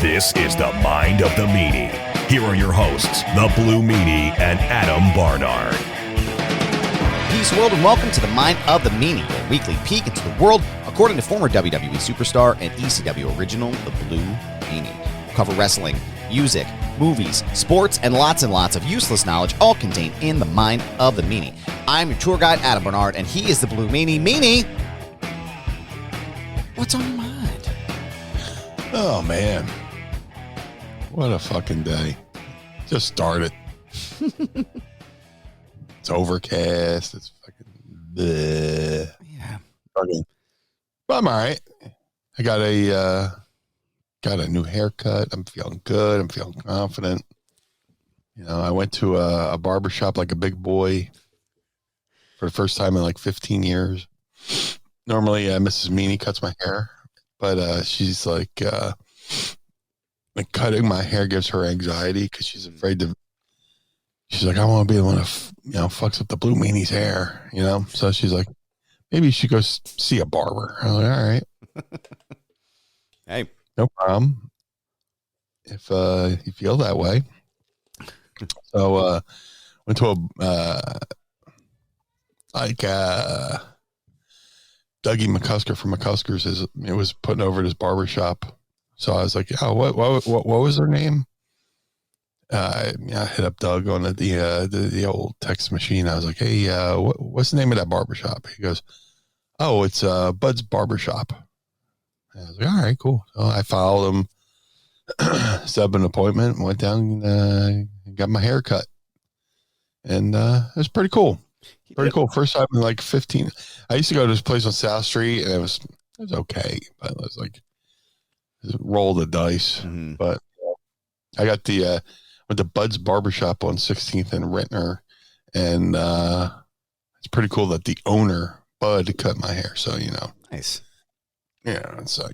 This is the Mind of the Meanie. Here are your hosts, the Blue Meanie and Adam Barnard. Peace, world, and welcome to the Mind of the Meanie, your weekly peek into the world according to former WWE superstar and ECW original, the Blue Meanie. We'll cover wrestling, music, movies, sports, and lots of useless knowledge, all contained in the Mind of the Meanie. I'm your tour guide, Adam Barnard, and he is the Blue Meanie. Meanie, what's on your mind? Oh, man. What a fucking day. Just started. It's overcast. It's fucking bleh. Yeah. Okay. But I'm all right. I got a new haircut. I'm feeling good. I'm feeling confident. You know, I went to a barbershop like a big boy for the first time in like 15 years. Normally, Mrs. Meanie cuts my hair, but she's like cutting my hair gives her anxiety because she's afraid to. She's like, I want to be the one that fucks up the Blue Meanie's hair, you know. So she's like, maybe you should go see a barber. I'm like, all right, Hey, no problem. If you feel that way. So went to Dougie McCusker from McCuskers it was putting over at his barbershop. So I was like, oh, what was her name? I hit up Doug on the old text machine. I was like, hey, what's the name of that barbershop? He goes, oh, it's Bud's Barbershop. And I was like, all right, cool. So I followed him, set up an appointment, went down and got my hair cut. And it was pretty cool. Pretty cool. First time in like 15. I used to go to this place on South Street, and it was okay, but it was like roll the dice. Mm-hmm. But I got went to Bud's Barbershop on 16th and Rentner, and it's pretty cool that the owner Bud cut my hair. So nice. Yeah, so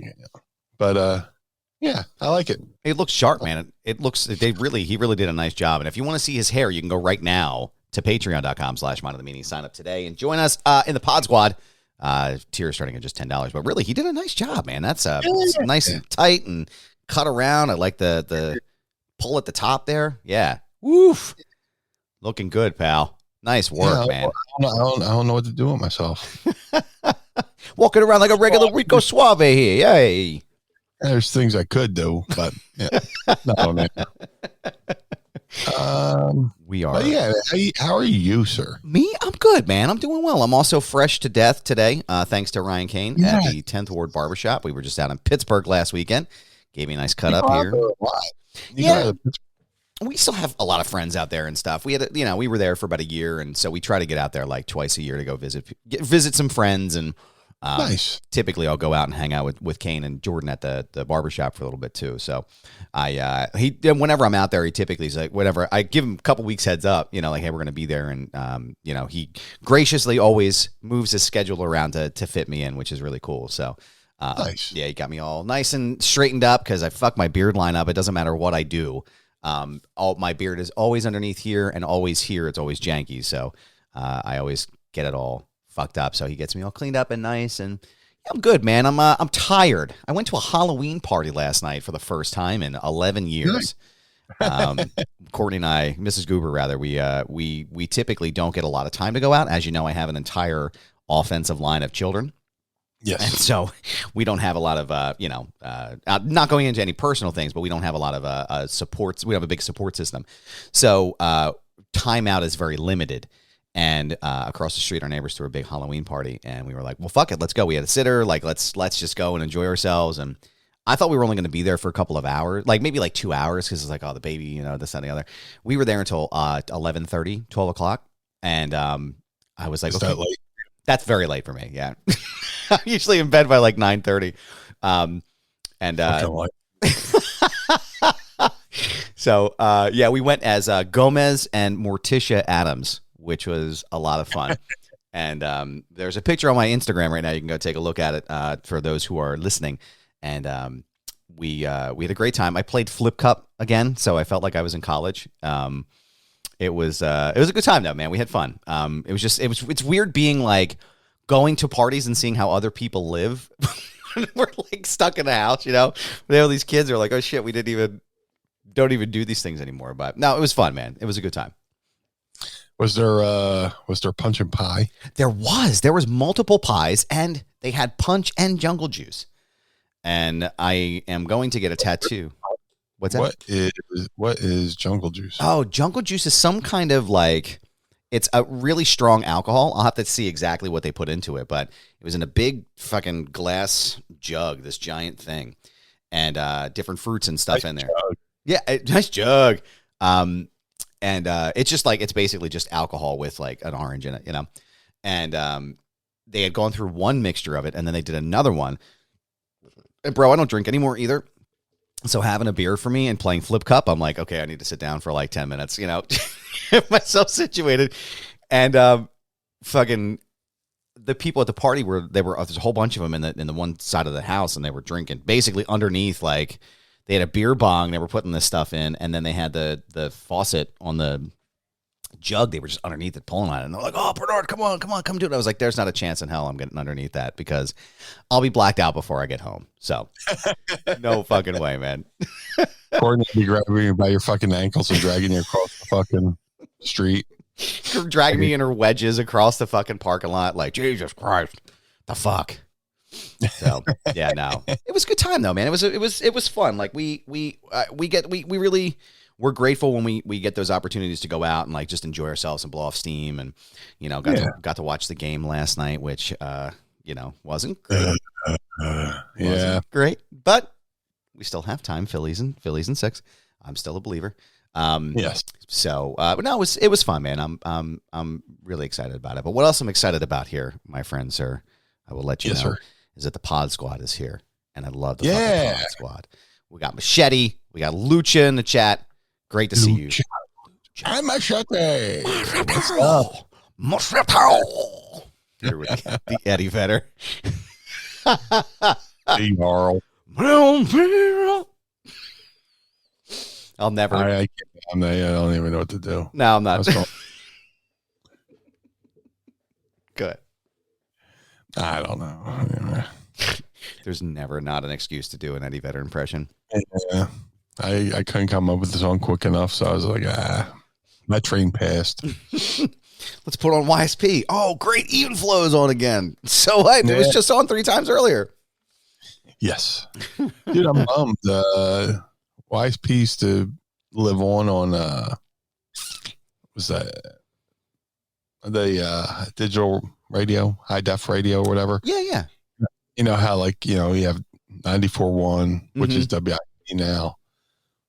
but yeah, I like it. It looks sharp, man. It looks he really did a nice job. And if you want to see his hair, you can go right now to patreon.com/Mind of the Meanie. Sign up today and join us in the Pod Squad. Tier starting at just $10. But really, he did a nice job, man. That's nice and tight and cut around. I like the pull at the top there. Yeah. Woof. Looking good, pal. Nice work, man. I don't know what to do with myself. Walking around like a regular Rico Suave here. Yay. There's things I could do, but yeah. No, man. We are. But yeah, how are you, sir? Me? I'm good, man. I'm doing well. I'm also fresh to death today, thanks to Ryan Kane at the 10th Ward Barbershop. We were just out in Pittsburgh last weekend. Gave me a nice cut up here. Yeah. We still have a lot of friends out there and stuff. We had, we were there for about a year, and so we try to get out there like twice a year to go visit some friends. And nice. Typically, I'll go out and hang out with Kane and Jordan at the barbershop for a little bit too. So, whenever I'm out there, he typically is like, whatever. I give him a couple weeks heads up, like, hey, we're going to be there, and he graciously always moves his schedule around to fit me in, which is really cool. So. Nice. Yeah, he got me all nice and straightened up because I fucked my beard line up. It doesn't matter what I do. All my beard is always underneath here and always here. It's always janky. So I always get it all fucked up. So he gets me all cleaned up and nice. And yeah, I'm good, man. I'm tired. I went to a Halloween party last night for the first time in 11 years. Courtney and I, Mrs. Goober rather, we typically don't get a lot of time to go out. As you know, I have an entire offensive line of children. Yes. And so we don't have a lot of, not going into any personal things, but we don't have a lot of supports. We have a big support system. So time out is very limited. And across the street, our neighbors threw a big Halloween party. And we were like, well, fuck it. Let's go. We had a sitter. Like, let's just go and enjoy ourselves. And I thought we were only going to be there for a couple of hours, like maybe like 2 hours, because it's like, oh, the baby, this and the other. We were there until 11:30, 12 o'clock. And I was like, is okay. that late? That's very late for me. Yeah. I'm usually in bed by like 9:30. So, we went as Gomez and Morticia Adams, which was a lot of fun. And there's a picture on my Instagram right now. You can go take a look at it for those who are listening. And we had a great time. I played Flip Cup again, so I felt like I was in college. It was a good time though, man. We had fun. It's weird being like going to parties and seeing how other people live We're like stuck in the house, you know. All these kids are like, oh shit, we don't even do these things anymore. But no, it was fun, man. It was a good time. Was there punch and pie? There was multiple pies, and they had punch and jungle juice. And I am going to get a tattoo. What's that? What is jungle juice? Oh, jungle juice is some kind of like, it's a really strong alcohol. I'll have to see exactly what they put into it, but it was in a big fucking glass jug, this giant thing, and different fruits and stuff in there. Jug. Yeah, nice jug. And it's just like, it's basically just alcohol with like an orange in it, you know? And they had gone through one mixture of it, and then they did another one. And bro, I don't drink anymore either. So having a beer for me and playing flip cup, I'm like, okay, I need to sit down for like 10 minutes, you know, get myself situated. And fucking the people at the party there's a whole bunch of them in the one side of the house, and they were drinking basically underneath. Like they had a beer bong, they were putting this stuff in, and then they had the faucet on the jug. They were just underneath it pulling on it, and they're like, oh, Barnard, come do it. I was like, there's not a chance in hell I'm getting underneath that, because I'll be blacked out before I get home. So no fucking way, man. Courtney be grabbing you by your fucking ankles and dragging you across the fucking street, dragging me in her wedges across the fucking parking lot, like, Jesus Christ, the fuck. So yeah, no, it was a good time though, man. It was fun. Like we really, we're grateful when we get those opportunities to go out and like just enjoy ourselves and blow off steam, and you know, got to watch the game last night, which you know, wasn't great. Wasn't great, but we still have time. Phillies in 6. I'm still a believer. Yes. So, but no, it was fun, man. I'm really excited about it. But what else I'm excited about here, my friend, sir, I will let you know, sir, is that the Pod Squad is here, and I love the fucking Pod Squad. We got Machete, we got Lucha in the chat. Great to see you. Hi, Machete. What's up? Machete. Here with the Eddie Vedder. Hey, Carl. I'll never. I don't even know what to do. No, I'm not. Good. I don't know. There's never not an excuse to do an Eddie Vedder impression. Yeah. I couldn't come up with the song quick enough, so I was like, my train passed. Let's put on YSP. Oh, great. Even Flow's on again. So hyped. It was just on 3 times earlier. Yes. Dude, I'm bummed. YSP used to live on was that the digital radio, high def radio or whatever? Yeah. You know how, like, you know, you have 94.1, which is WIP now.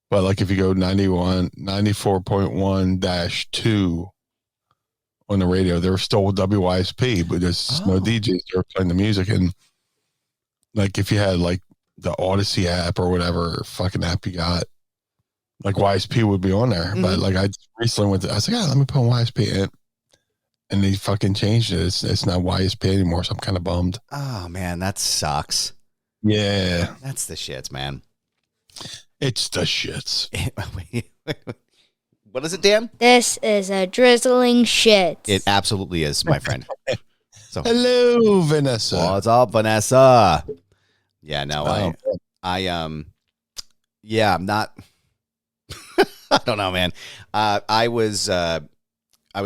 But like if you go 94.1-2 on the radio, they were still WYSP, but there's no DJs. They were playing the music. And like if you had like the Odyssey app or whatever fucking app you got, like YSP would be on there. But like I recently I was like, let me put on YSP. And they fucking changed it. It's not YSP anymore, so I'm kind of bummed. Oh, man, that sucks. Yeah. That's the shits, man. It's the shits. What is it, Dan? This is a drizzling shit. It absolutely is, my friend. So, hello, Vanessa. What's up, Vanessa? Yeah, no, I'm not. I don't know, man. I was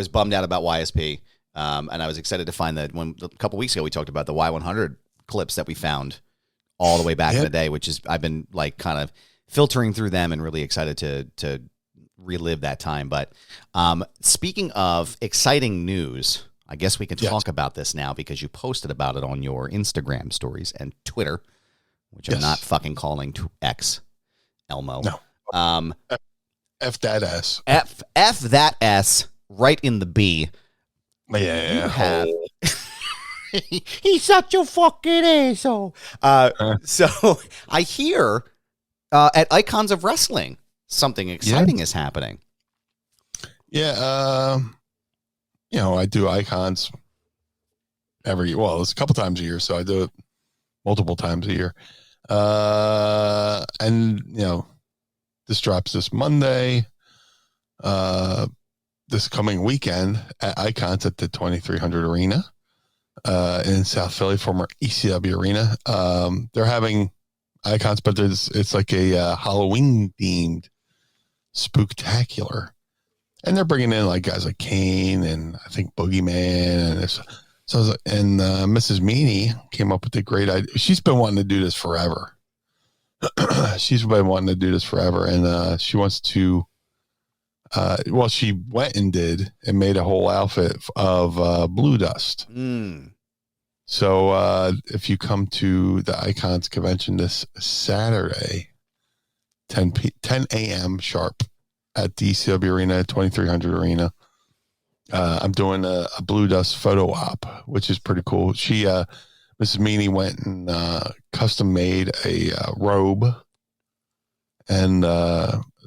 bummed out about YSP, and I was excited to find that when a couple weeks ago we talked about the Y100 clips that we found all the way back in the day, which is I've been like kind of filtering through them and really excited to relive that time. But speaking of exciting news, I guess we can talk about this now because you posted about it on your Instagram stories and Twitter, which I'm not fucking calling X, Elmo. No. F that S. F that S right in the B. Yeah. You have... He's such a fucking asshole. So I hear at Icons of Wrestling, something exciting is happening. Yeah. You know, I do Icons it's a couple times a year, so I do it multiple times a year. And, you know, this drops this Monday. This coming weekend at Icons at the 2300 Arena. in South Philly, former ECW arena. They're having icons, but it's like a Halloween themed spooktacular, and they're bringing in like guys like Kane and I think Boogeyman, and Mrs. Meanie came up with the great idea. She's been wanting to do this forever. And she wants to. She went and did and made a whole outfit of BlueDust. So if you come to the Icons convention this Saturday, 10 a.m. sharp at the ECW Arena, 2300 Arena, I'm doing a BlueDust photo op, which is pretty cool. She, Mrs. Meanie, went and custom made a robe, and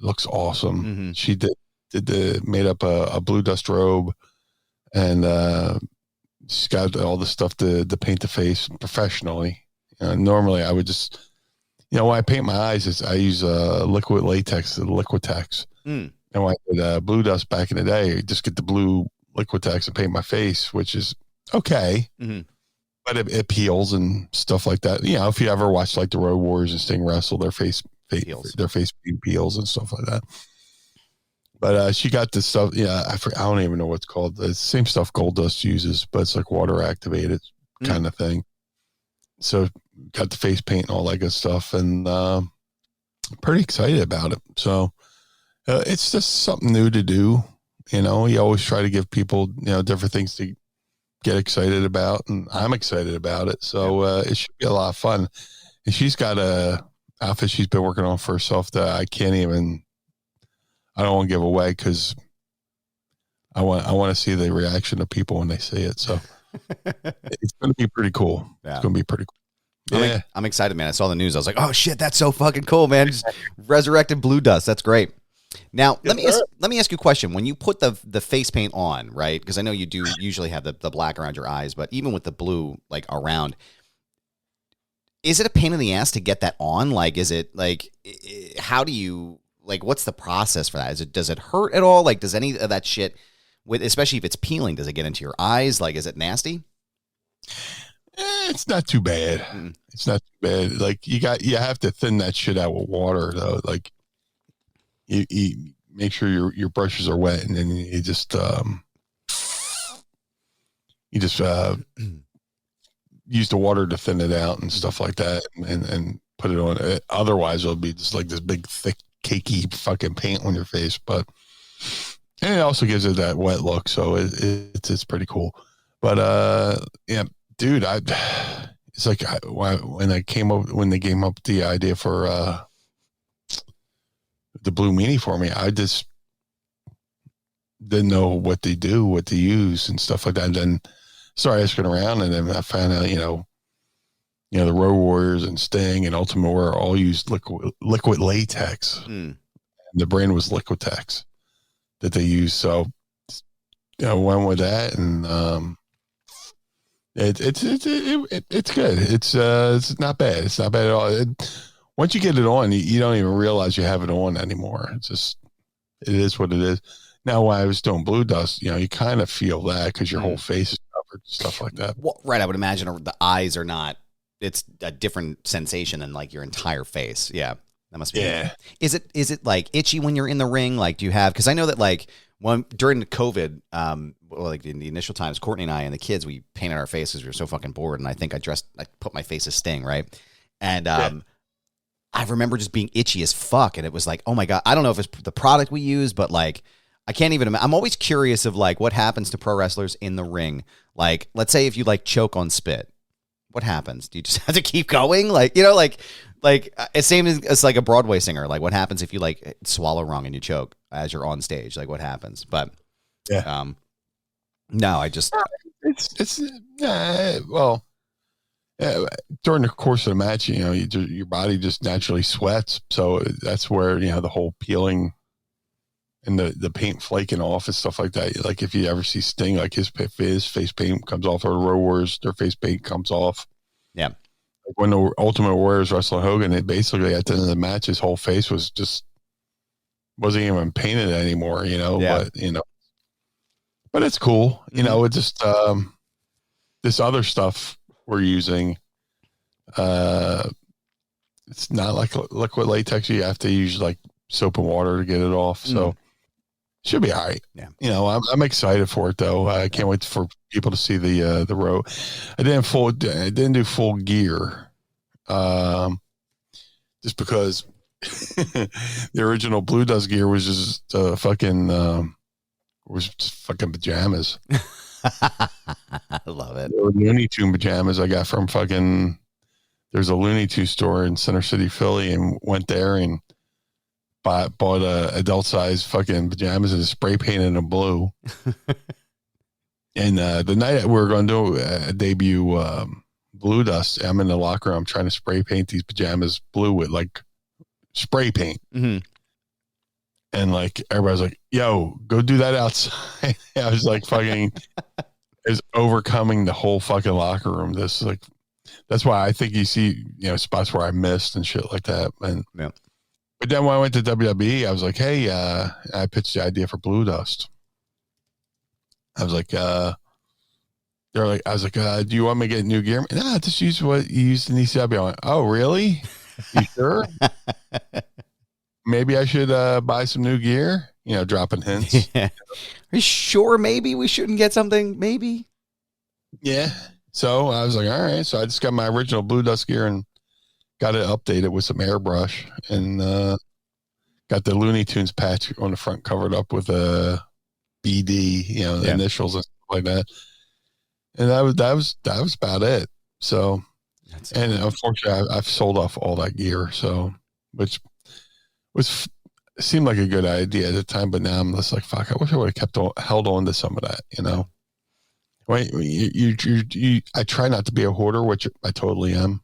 looks awesome. Mm-hmm. She made up a BlueDust robe, and she's got all the stuff to paint the face professionally. Normally I would just, when I paint my eyes, I use liquid latex, the Liquitex. And when I did BlueDust back in the day, just get the blue Liquitex and paint my face, which is okay. Mm-hmm. But it peels and stuff like that. If you ever watch like the Road Warriors and Sting wrestle, their face peels and stuff like that. But she got this stuff. I don't even know what it's called. The same stuff Goldust uses, but it's like water activated kind of thing. So got the face paint and all that good stuff, and pretty excited about it. So it's just something new to do. You always try to give people different things to get excited about, and I'm excited about it. So it should be a lot of fun. And she's got a outfit she's been working on for herself that I don't want to give away because I want to see the reaction of people when they see it. So it's going to be pretty cool. Yeah. It's going to be pretty cool. Yeah. I'm excited, man. I saw the news. I was like, oh shit, that's so fucking cool, man. Just resurrected BlueDust. That's great. Now, let me ask you a question. When you put the face paint on, right? Because I know you do usually have the black around your eyes, but even with the blue like around, is it a pain in the ass to get that on? Like, is it like, how do you, like, what's the process for that? Does it hurt at all? Like, does any of that shit, especially if it's peeling, does it get into your eyes? Like, is it nasty? It's not too bad. It's not too bad. Like, you have to thin that shit out with water though. Like, you make sure your brushes are wet, and then you just use the water to thin it out and stuff like that, and put it on. Otherwise, it'll be just like this big, thick, cakey fucking paint on your face. And it also gives it that wet look, so it's pretty cool. But yeah, dude, it's like when they came up with the idea for the Blue Meanie for me, I just didn't know what they use and stuff like that. And then started asking around, and then I found out, the Road Warriors and Sting and Ultimate Warrior all used liquid latex. The brand was Liquitex that they used. So, went with that, and it's good. It's not bad. It's not bad at all. Once you get it on, you don't even realize you have it on anymore. It is what it is. Now, when I was doing BlueDust, you kind of feel that because your whole face is covered, stuff like that. Well, right. I would imagine the eyes are not. It's a different sensation than like your entire face. Yeah, that must be. Yeah. Is it like itchy when you're in the ring? Like, do you have? Because I know that like during the COVID, like in the initial times, Courtney and I and the kids, we painted our faces. We were so fucking bored, and I think I put my face as Sting, right? And I remember just being itchy as fuck, and it was like, oh my God, I don't know if it's the product we use, but like, I can't even imagine. I'm always curious of like what happens to pro wrestlers in the ring. Like, let's say if you like choke on spit, what happens? Do you just have to keep going? Like, like it's same as like a Broadway singer. Like, what happens if you like swallow wrong and you choke as you're on stage? Like, what happens? But yeah, no, I just during the course of the match, your body just naturally sweats. So that's where, the whole peeling and the paint flaking off and stuff like that. Like if you ever see Sting, like his face paint comes off, or the Road Warriors, their face paint comes off. Yeah. Like when the Ultimate Warriors wrestled Hogan, it basically at the end of the match, his whole face wasn't even painted anymore, Yeah. But it's cool. It just, this other stuff we're using, it's not like liquid latex. You have to use like soap and water to get it off. So should be all right. Yeah. You know, I'm excited for it though. I can't wait for people to see the road. I didn't do full gear. Just because the original BlueDust gear was just fucking pajamas. I love it. They were Looney Tune pajamas I got from there's a Looney Tune store in Center City, Philly, and went there and bought a adult size fucking pajamas and spray painted them blue. And the night we were going to do a debut BlueDust, I'm in the locker room trying to spray paint these pajamas blue with like spray paint. Mm-hmm. And like everybody's like, yo, go do that outside. I was like fucking is overcoming the whole fucking locker room. This is like, that's why I think you see, you know, spots where I missed and shit like that. And yeah. But then when I went to WWE, I was like, hey, I pitched the idea for BlueDust. I was like, do you want me to get new gear? Nah, just use what you used in ECW. I went, oh, really? You sure? Maybe I should buy some new gear, you know, dropping hints. Yeah. Are you sure maybe we shouldn't get something? Maybe. Yeah. So I was like, all right. So I just got my original BlueDust gear and got it updated with some airbrush and got the Looney Tunes patch on the front covered up with a BD, you know, the initials and stuff like that. And that was about it. So, and unfortunately, I've sold off all that gear. So, which seemed like a good idea at the time, but now I'm just like, fuck, I wish I would have held on to some of that, you know. Wait, I try not to be a hoarder, which I totally am.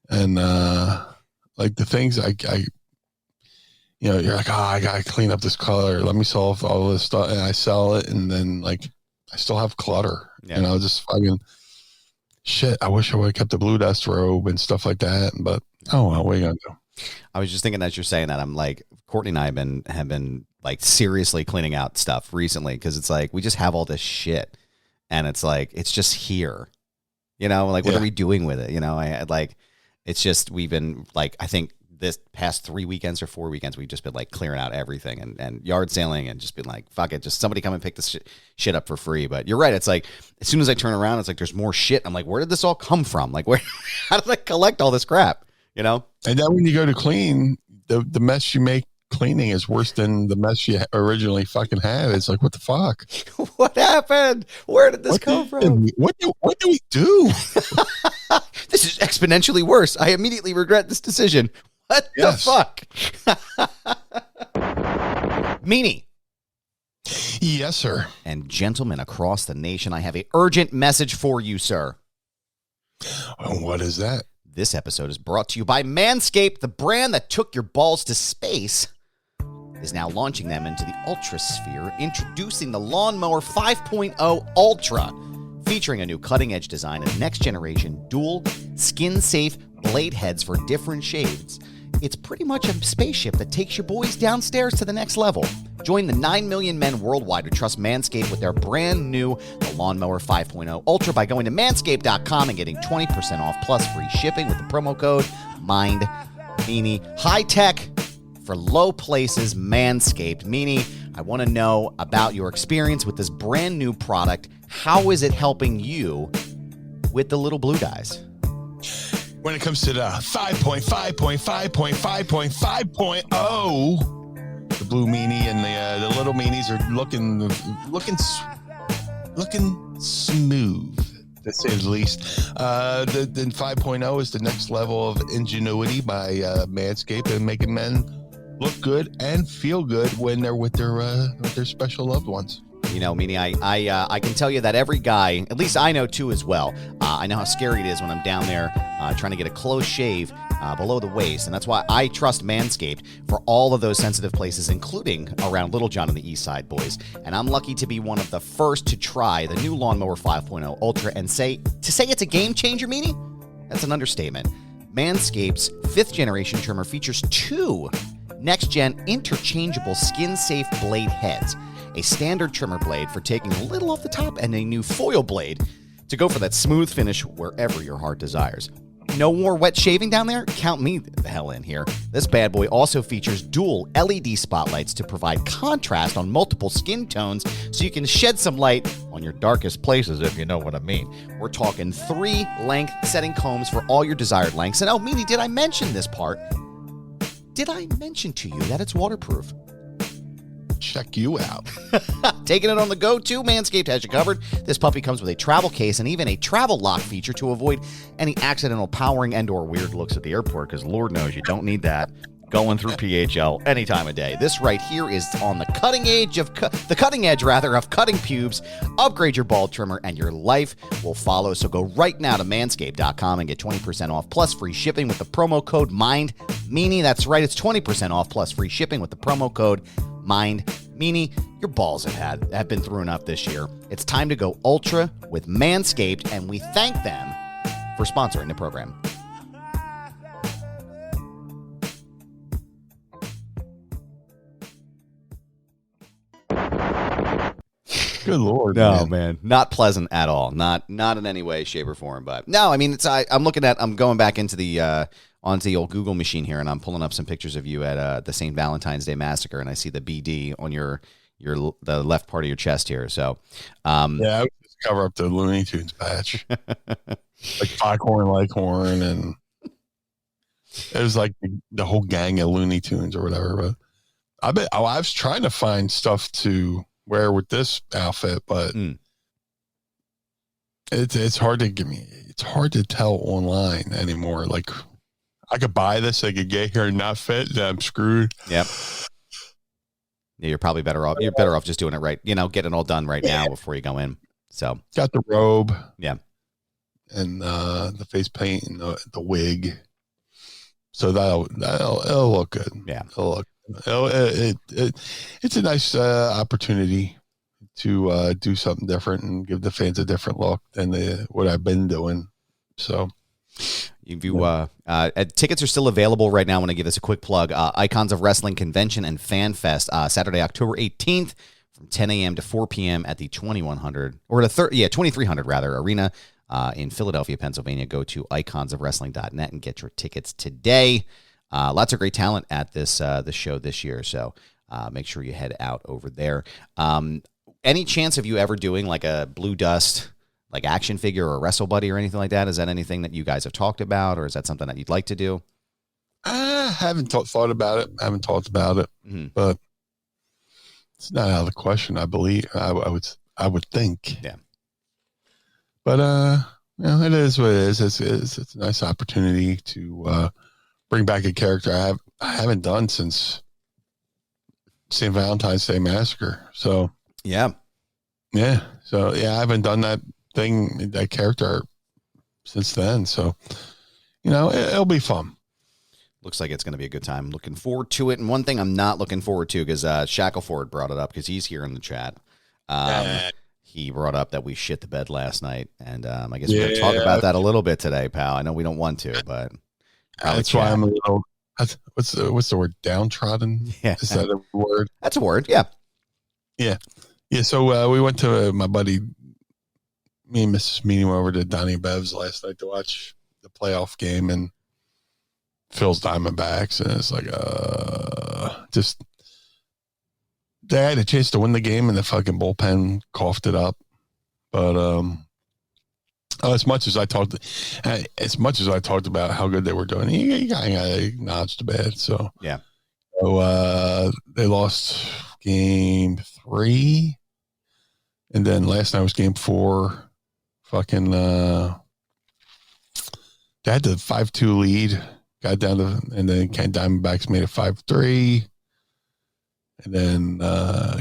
And like the things I you know, you're like, oh, I gotta clean up this color. Let me solve all this stuff, and I sell it, and then like I still have clutter. Yeah. You know, just fucking shit. I wish I would have kept the BlueDust robe and stuff like that. But oh well, what are you gonna do? I was just thinking as you're saying that, I'm like, Courtney and I have been like seriously cleaning out stuff recently because it's like we just have all this shit, and it's like it's just here, you know. Like, what are we doing with it? You know, it's just we've been like, I think this past 3 weekends or 4 weekends, we've just been like clearing out everything and yard sailing and just been like, fuck it, just somebody come and pick this shit up for free. But you're right. It's like, as soon as I turn around, it's like, there's more shit. I'm like, where did this all come from? Like, how did I collect all this crap? You know? And then when you go to clean, the mess you make cleaning is worse than the mess you originally fucking had. It's like, what the fuck? What happened? Where did this come from? What do we do? This is exponentially worse. I immediately regret this decision. What the fuck? Meanie. Yes, sir. And gentlemen across the nation, I have an urgent message for you, sir. What is that? This episode is brought to you by Manscaped, the brand that took your balls to space, is now launching them into the ultrasphere, introducing the Lawnmower 5.0 Ultra, featuring a new cutting-edge design and next-generation dual skin-safe blade heads for different shades. It's pretty much a spaceship that takes your boys downstairs to the next level. Join the 9 million men worldwide who trust Manscaped with their brand new Lawnmower 5.0 Ultra by going to manscaped.com and getting 20% off plus free shipping with the promo code MINDMeanie. High tech for low places, Manscaped. Meanie, I want to know about your experience with this brand new product. How is it helping you with the little blue guys? When it comes to the 5.5.5.5.5.0, the Blue Meanie and the little Meanies are looking smooth, to say the least. The 5.0 is the next level of ingenuity by Manscaped and making men look good and feel good when they're with their special loved ones. You know, Meanie, I can tell you that every guy, at least I know too as well, I know how scary it is when I'm down there trying to get a close shave below the waist, and that's why I trust Manscaped for all of those sensitive places, including around Little John and the East Side, boys. And I'm lucky to be one of the first to try the new Lawnmower 5.0 Ultra, and say it's a game changer, Meanie? That's an understatement. Manscaped's 5th generation trimmer features 2 next-gen interchangeable skin-safe blade heads, a standard trimmer blade for taking a little off the top, and a new foil blade to go for that smooth finish wherever your heart desires. No more wet shaving down there? Count me the hell in here. This bad boy also features dual LED spotlights to provide contrast on multiple skin tones so you can shed some light on your darkest places, if you know what I mean. We're talking 3 length setting combs for all your desired lengths. And oh, Meanie, did I mention this part? Did I mention to you that it's waterproof? Check you out. Taking it on the go, too. Manscaped has you covered. This puppy comes with a travel case and even a travel lock feature to avoid any accidental powering and or weird looks at the airport, because Lord knows you don't need that going through PHL any time of day. This right here is on the cutting edge of cutting pubes. Upgrade your ball trimmer and your life will follow. So go right now to manscaped.com and get 20% off plus free shipping with the promo code MindMeanie. That's right, it's 20% off plus free shipping with the promo code MindMeanie. Your balls have been thrown up this year. It's time to go ultra with Manscaped, and we thank them for sponsoring the program. Good Lord. No, man. Not pleasant at all. Not in any way, shape, or form. But no, I mean, I'm going back into the onto the old Google machine here, and I'm pulling up some pictures of you at the St. Valentine's Day Massacre, and I see the BD on the left part of your chest here. So, yeah, I would just cover up the Looney Tunes patch, like Foghorn Leghorn, and it was like the whole gang of Looney Tunes or whatever. But I was trying to find stuff to wear with this outfit, but it's hard to give me. It's hard to tell online anymore. Like, I could buy this, I could get here and not fit, then I'm screwed. Yep. Yeah, you're probably better off. You're better off just doing it right. Getting it all done right now before you go in. So got the robe, yeah, and the face paint and the wig. So it'll look good. Yeah, it's a nice opportunity to do something different and give the fans a different look than what I've been doing. So. Tickets are still available right now. I want to give this a quick plug. Icons of Wrestling Convention and FanFest, Saturday, October 18th from 10 a.m. to 4 p.m. at the 2300 arena in Philadelphia, Pennsylvania. Go to iconsofwrestling.net and get your tickets today. Lots of great talent at this show this year, so make sure you head out over there. Any chance of you ever doing like a BlueDust like action figure or a Wrestle Buddy or anything like that? Is that anything that you guys have talked about, or is that something that you'd like to do? I haven't thought about it. I haven't talked about it, but it's not out of the question. I believe I would think. Yeah. But it is what it is. It's a nice opportunity to bring back a character I haven't done since St. Valentine's Day Massacre. So yeah. So I haven't done that character since then. So it'll be fun. Looks like it's going to be a good time. Looking forward to it. And one thing I'm not looking forward to, because Shackleford brought it up, because he's here in the chat. He brought up that we shit the bed last night, and I guess we're going to talk about that a little bit today, pal. I know we don't want to, but that's why I'm a little. What's the word? Downtrodden? Yeah, is that a word? That's a word. Yeah. So we went to my buddy. Me and Mrs. Meanie went over to Donnie Bev's last night to watch the playoff game and Phil's Diamondbacks, and it's like just they had a chance to win the game and the fucking bullpen coughed it up. But as much as I talked about how good they were doing, you gotta acknowledge the bad. So yeah. So they lost game 3, and then last night was game 4. Fucking they had the 5-2 lead, got down to, and then Diamondbacks made it 5-3, and then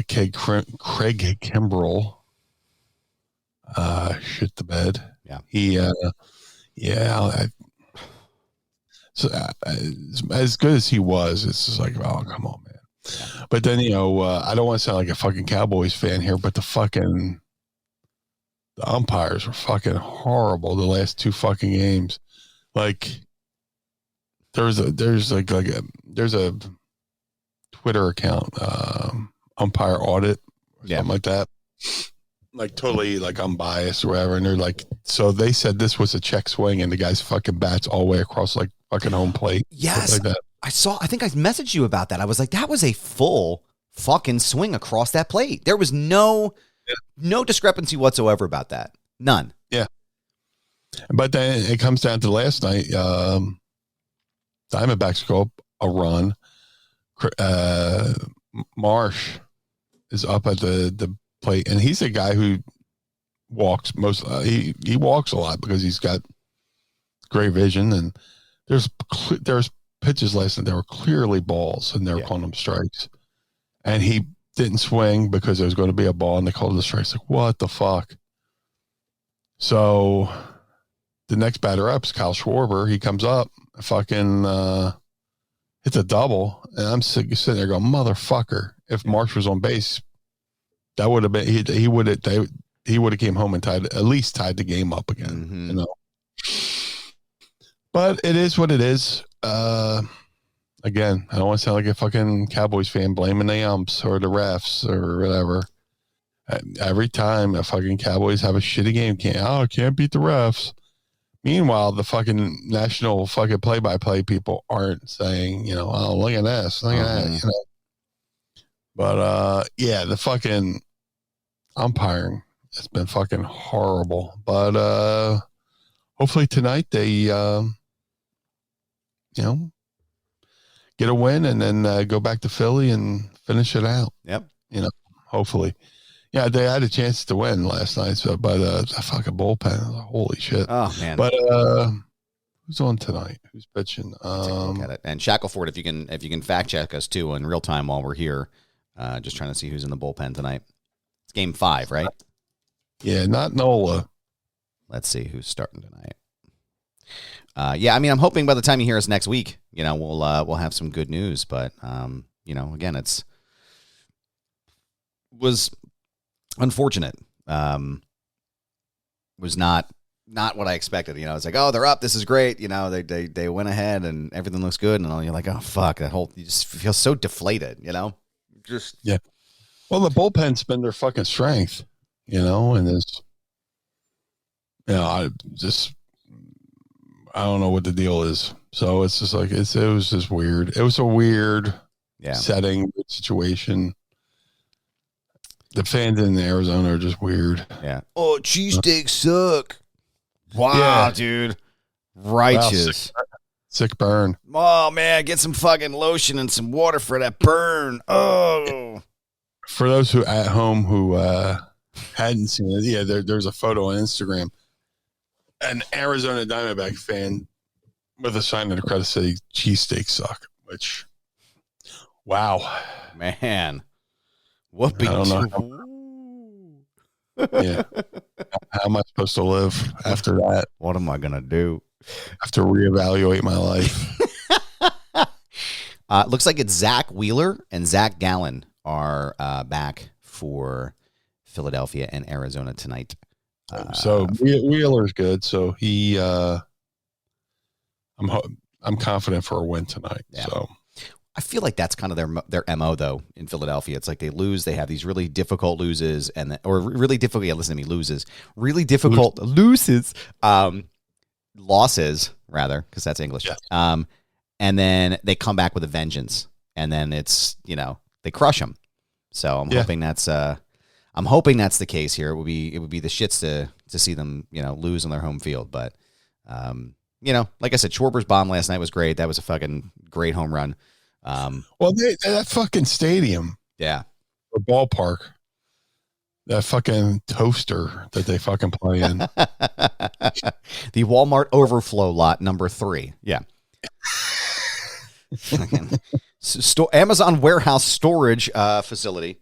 Craig Kimbrell shit the bed. Yeah, he so as good as he was, it's just like, oh, come on, man. Yeah. But then I don't want to sound like a fucking Cowboys fan here, but the umpires were fucking horrible the last 2 fucking games. Like there's a Twitter account, umpire audit, or something like that. like totally like unbiased or whatever, and they're like, so they said this was a check swing, and the guy's fucking bats all the way across like fucking home plate. Yes, like that. I think I messaged you about that. I was like, that was a full fucking swing across that plate. There was no discrepancy whatsoever about that. None. Yeah. But then it comes down to last night. Diamondbacks go up a run. Marsh is up at the plate, and he's a guy who walks he walks a lot because he's got great vision, and there's pitches last night that were clearly balls, and they were calling them strikes, and he didn't swing because there was going to be a ball, and they called it a strike. Like, what the fuck? So the next batter up is Kyle Schwarber. He comes up, fucking hits a double, and I'm sitting there going, motherfucker! If Marsh was on base, that would have been he would have came home and at least tied the game up again. You know. But it is what it is. Again, I don't want to sound like a fucking Cowboys fan blaming the umps or the refs or whatever. Every time a fucking Cowboys have a shitty game, can't beat the refs. Meanwhile, the fucking national fucking play-by-play people aren't saying, oh, look at this, look at that, But yeah, the fucking umpiring has been fucking horrible. But hopefully tonight they get a win and then go back to Philly and finish it out. Yep. Hopefully. Yeah, they had a chance to win last night, but the fucking bullpen, holy shit. Oh man. But who's on tonight? Who's pitching? Take a look at it. And Shackleford, if you can fact check us too in real time while we're here, just trying to see who's in the bullpen tonight. It's game 5, right? Yeah, not Nola. Let's see who's starting tonight. Yeah, I mean, I'm hoping by the time you hear us next week, we'll have some good news. But again, was unfortunate. Was not what I expected. It's like, oh, they're up. This is great. They went ahead and everything looks good. And you're like, oh fuck, you just feel so deflated. Just yeah. Well, the bullpen's been their fucking strength. And it's I don't know what the deal is. So it's just like it was just weird. It was a weird setting, situation. The fans in Arizona are just weird. Yeah. Oh, cheesesteaks suck. Wow, dude. Righteous. Wow, sick burn. Oh, man. Get some fucking lotion and some water for that burn. Oh. For those who at home who hadn't seen it, there's a photo on Instagram. An Arizona Diamondback fan with a sign in the credit saying cheesesteaks suck, which, wow. Man. Whooping. I don't know. Yeah. How am I supposed to live after that? What am I going to do? I have to reevaluate my life. Looks like it's Zach Wheeler and Zach Gallen are back for Philadelphia and Arizona tonight. So Wheeler's good. So he, I'm confident for a win tonight. Yeah. So I feel like that's kind of their MO though in Philadelphia. It's like they lose, they have these really difficult loses really difficult. Yeah, listen to me, really difficult losses rather, because that's English. Yes. And then they come back with a vengeance, and then it's they crush them. So I'm hoping that's the case here. It would be the shits to see them lose on their home field, but like I said, Schwarber's bomb last night was great. That was a fucking great home run. Well, that fucking stadium, or ballpark, that fucking toaster that they fucking play in, the Walmart overflow lot number 3, Amazon warehouse storage facility.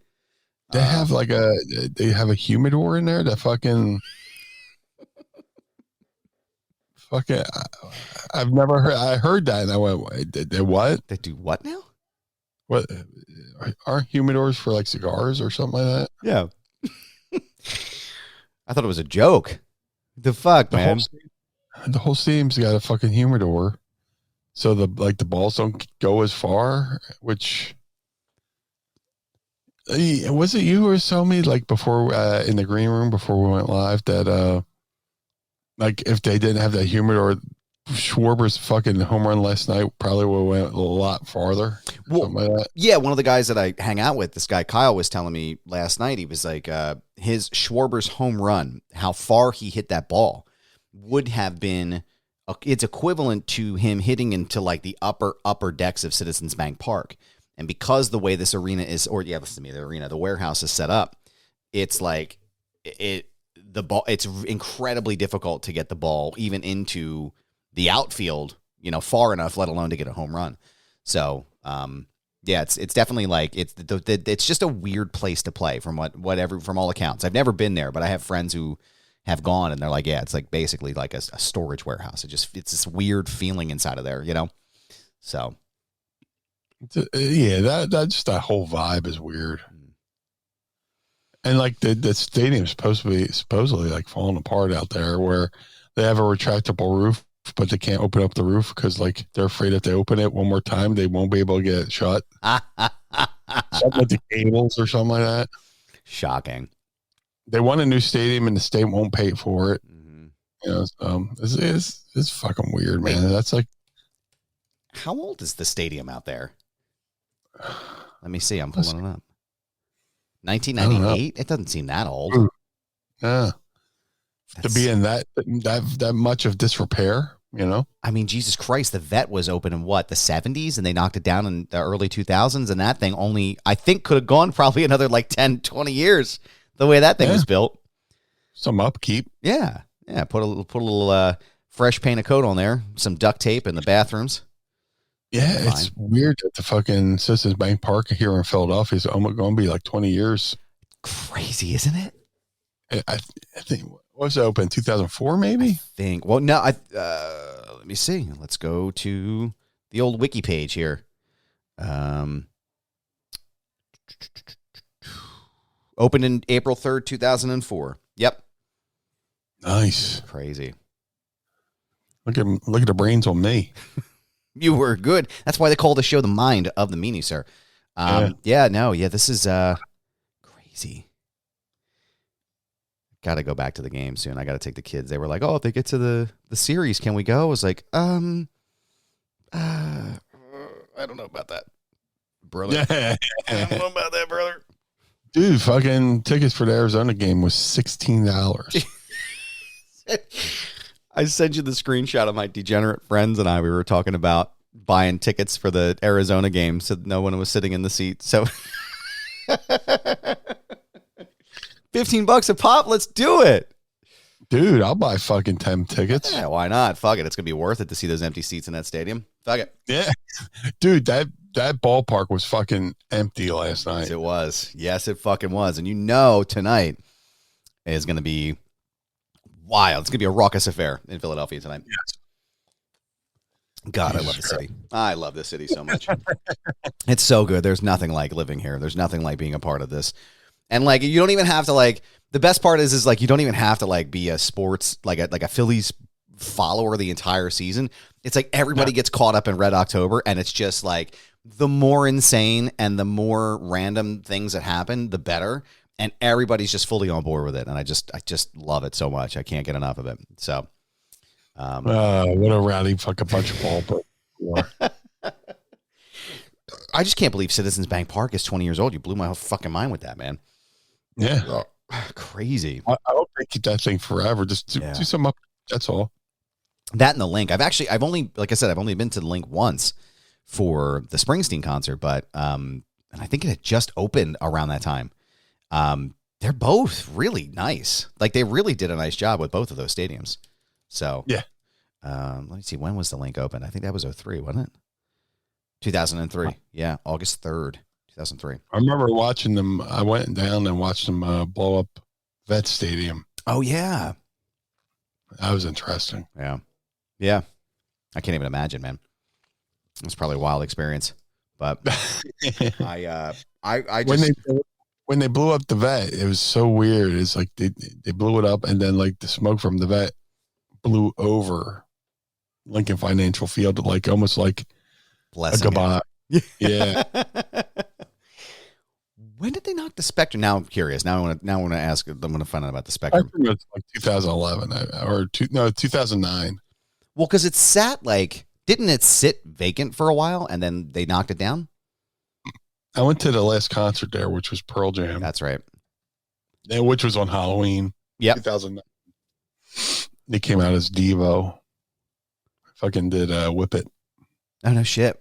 They have a humidor in there that fucking. I've never heard. I heard that, and I went, "They what? They do what now? What aren't humidors for like cigars or something like that?" Yeah, I thought it was a joke. The fuck, man! The whole stadium's got a fucking humidor, so the balls don't go as far. Which Was it you who was telling me like before in the green room before we went live that like if they didn't have that humidor, Schwarber's fucking home run last night probably would have went a lot farther. Well, something like that. yeah, one of the guys that I hang out with, this guy Kyle, was telling me last night, he was like, his Schwarber's home run, how far he hit that ball would have been, it's equivalent to him hitting into like the upper decks of Citizens Bank Park. And because the way this arena is, or yeah, listen to me, the warehouse is set up, it's like the ball, it's incredibly difficult to get the ball even into the outfield, far enough, let alone to get a home run. So, yeah, it's definitely like it's just a weird place to play from from all accounts. I've never been there, but I have friends who have gone and they're like, yeah, it's like basically like a storage warehouse. It's this weird feeling inside of there, So, yeah, that whole vibe is weird. And like the stadium's supposedly like falling apart out there, where they have a retractable roof, but they can't open up the roof because like they're afraid if they open it one more time, they won't be able to get it shut. Something with the cables or something like that. Shocking. They want a new stadium and the state won't pay for it. Mm-hmm. It's fucking weird, man. That's like, how old is the stadium out there? Let me see. I'm pulling it up. 1998. It doesn't seem that old. Yeah. To be in that much of disrepair, I mean, Jesus Christ, the vet was open in what, the 70s, and they knocked it down in the early 2000s, and that thing only, I think, could have gone probably another like 10, 20 years the way that thing was built. Some upkeep. Yeah. Put a little fresh paint of coat on there, some duct tape in the bathrooms. Yeah, it's weird that the fucking Citizens Bank Park here in Philadelphia is almost going to be like 20 years. Crazy, isn't it? I think, was it open 2004 maybe? Well, no, let me see. Let's go to the old wiki page here. Opened in April 3rd, 2004. Yep. Nice. Crazy. Look at the brains on me. You were good. That's why they call the show The Mind of the Meanie, sir. This is crazy. Got to go back to the game soon. I got to take the kids. They were like, "Oh, if they get to the series, can we go?" I was like, I don't know about that, brother. I don't know about that, brother. Dude, fucking tickets for the Arizona game was $16. I sent you the screenshot of my degenerate friends and we were talking about buying tickets for the Arizona game so no one was sitting in the seat. So $15 a pop. Let's do it. Dude, I'll buy fucking 10 tickets. Yeah, why not? Fuck it. It's going to be worth it to see those empty seats in that stadium. Fuck it. Yeah. Dude, that ballpark was fucking empty last night. Yes, it was. Yes, it fucking was. And tonight is going to be wild. It's going to be a raucous affair in Philadelphia tonight. Yes. God, Jesus, I love the city. I love this city so much. It's so good. There's nothing like living here. There's nothing like being a part of this. And like, you don't even have to like, the best part is like, you don't even have to like be a sports, like a Phillies follower the entire season. It's like everybody gets caught up in Red October, and it's just like the more insane and the more random things that happen, the better. And everybody's just fully on board with it. And I just love it so much. I can't get enough of it. So, what a rowdy fucking bunch of ballpark. I just can't believe Citizens Bank Park is 20 years old. You blew my whole fucking mind with that, man. Yeah. Crazy. I hope they keep that thing forever. Just do some up. That's all. That and the Link. I've only been to the Link once for the Springsteen concert, but, and I think it had just opened around that time. They're both really nice. Like they really did a nice job with both of those stadiums. So yeah. Let me see. When was the Link open? I think that was 2003, wasn't it? 2003. Yeah. August 3rd, 2003. I remember watching them. I went down and watched them blow up Vet Stadium. Oh yeah. That was interesting. Yeah. Yeah. I can't even imagine, man. It was probably a wild experience, but I just, when they blew up the Vet, it was so weird. It's like they blew it up, and then like the smoke from the Vet blew over Lincoln Financial Field, like almost like blessing a goodbye. Yeah. When did they knock the Spectrum? Now I'm curious. Now I want to ask. I'm going to find out about the Spectrum. I think it was like 2011 2009. Well, because it sat didn't it sit vacant for a while and then they knocked it down? I went to the last concert there, which was Pearl Jam. That's right. Which was on Halloween. Yep. 2009. They came out as Devo. Fucking did Whip It. Oh, no shit.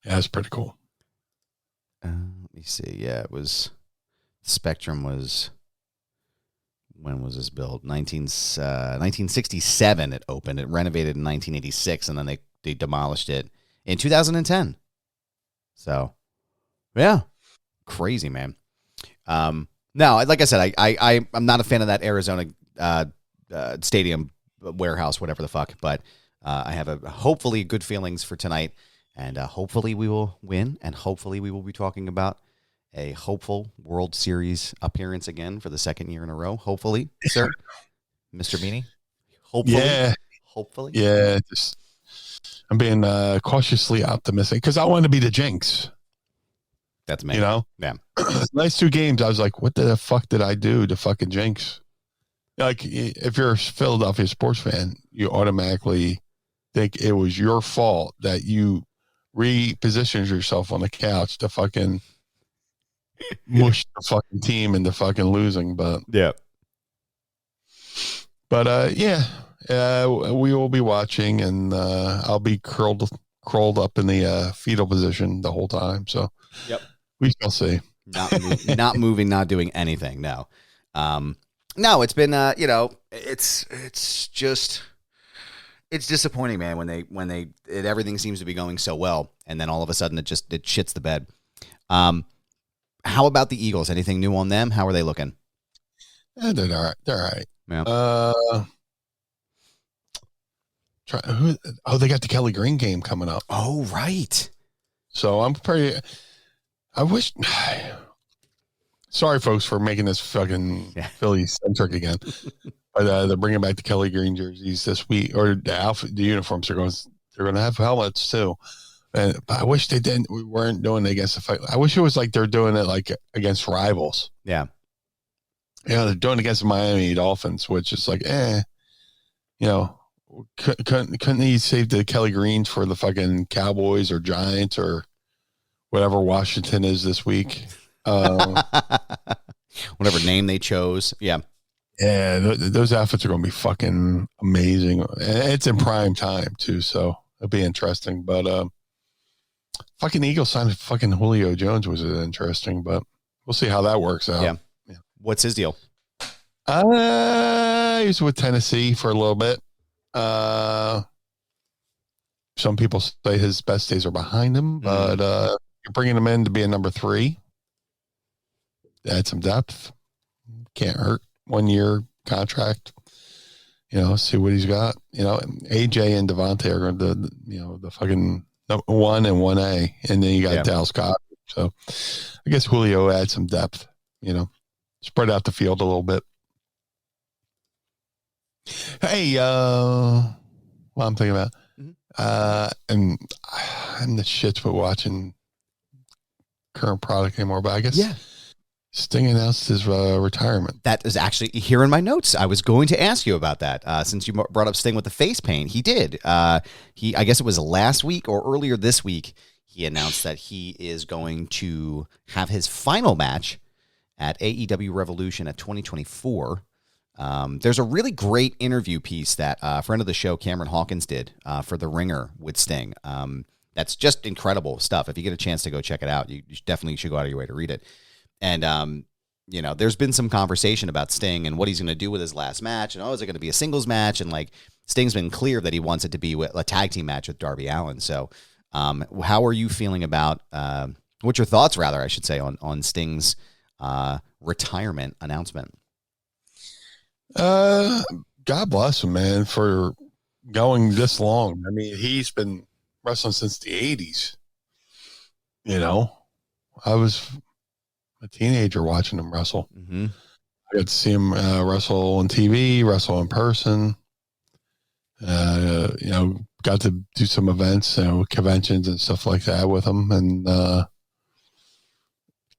Yeah, that's pretty cool. Let me see. Yeah, it was. Spectrum was. When was this built? 1967 it opened. It renovated in 1986, and then they demolished it in 2010. So, yeah. Crazy, man. No, like I said, I'm not a fan of that Arizona stadium warehouse, whatever the fuck, but I have hopefully good feelings for tonight, and hopefully we will win, and hopefully we will be talking about a hopeful World Series appearance again for the second year in a row. Hopefully, sir. Mr. Meanie? Hopefully. Yeah. Hopefully. Yeah. I'm being cautiously optimistic because I want to be the jinx. That's me. You know? Yeah. Last two games, I was like, what the fuck did I do to fucking jinx? Like, if you're a Philadelphia sports fan, you automatically think it was your fault that you repositioned yourself on the couch to fucking mush the fucking team into fucking losing. But yeah. But we will be watching, and I'll be curled up in the fetal position the whole time. So yep, we shall see. Not moving, not doing anything. No, no. It's been it's disappointing, man. When everything seems to be going so well, and then all of a sudden it shits the bed. How about the Eagles? Anything new on them? How are they looking? Yeah, they're all right. They're all right. Yeah. They got the Kelly Green game coming up. Oh, right. So I wish. Sorry, folks, for making this fucking Phillies centric again. But they're bringing back the Kelly Green jerseys this week, or the uniforms are going. They're going to have helmets too. But I wish they didn't. We weren't doing it against the fight. I wish it was like they're doing it like against rivals. Yeah. Yeah, they're doing it against the Miami Dolphins, which is like, couldn't he save the Kelly Greens for the fucking Cowboys or Giants or whatever Washington is this week? Whatever name they chose. Yeah. Yeah, those outfits are going to be fucking amazing. It's in prime time too, so it'll be interesting. But fucking Eagles signed fucking Julio Jones was interesting, but we'll see how that works out. Yeah. What's his deal? He was with Tennessee for a little bit. Some people say his best days are behind him, but you're bringing him in to be a number 3. Add some depth. Can't hurt. 1-year contract. See what he's got. AJ and Devontae are going to, the fucking 1 and 1A, and then you got Dallas Scott. So I guess Julio adds some depth. Spread out the field a little bit. Hey, what I'm thinking about, and I'm the shits for watching current product anymore, but I guess Sting announced his retirement. That is actually here in my notes. I was going to ask you about that since you brought up Sting with the face paint. He did. I guess it was last week or earlier this week. He announced that he is going to have his final match at AEW Revolution at 2024. There's a really great interview piece that a friend of the show, Cameron Hawkins, did for The Ringer with Sting. That's just incredible stuff. If you get a chance to go check it out, you definitely should go out of your way to read it. And, there's been some conversation about Sting and what he's going to do with his last match. And, is it going to be a singles match? And, Sting's been clear that he wants it to be a tag team match with Darby Allin. So how are you feeling about what's your thoughts, rather, I should say, on Sting's retirement announcement? God bless him, man, for going this long. I mean, he's been wrestling since the 80s. I was a teenager watching him wrestle. Mm-hmm. I got to see him wrestle on TV, wrestle in person. Got to do some events, conventions and stuff like that with him. And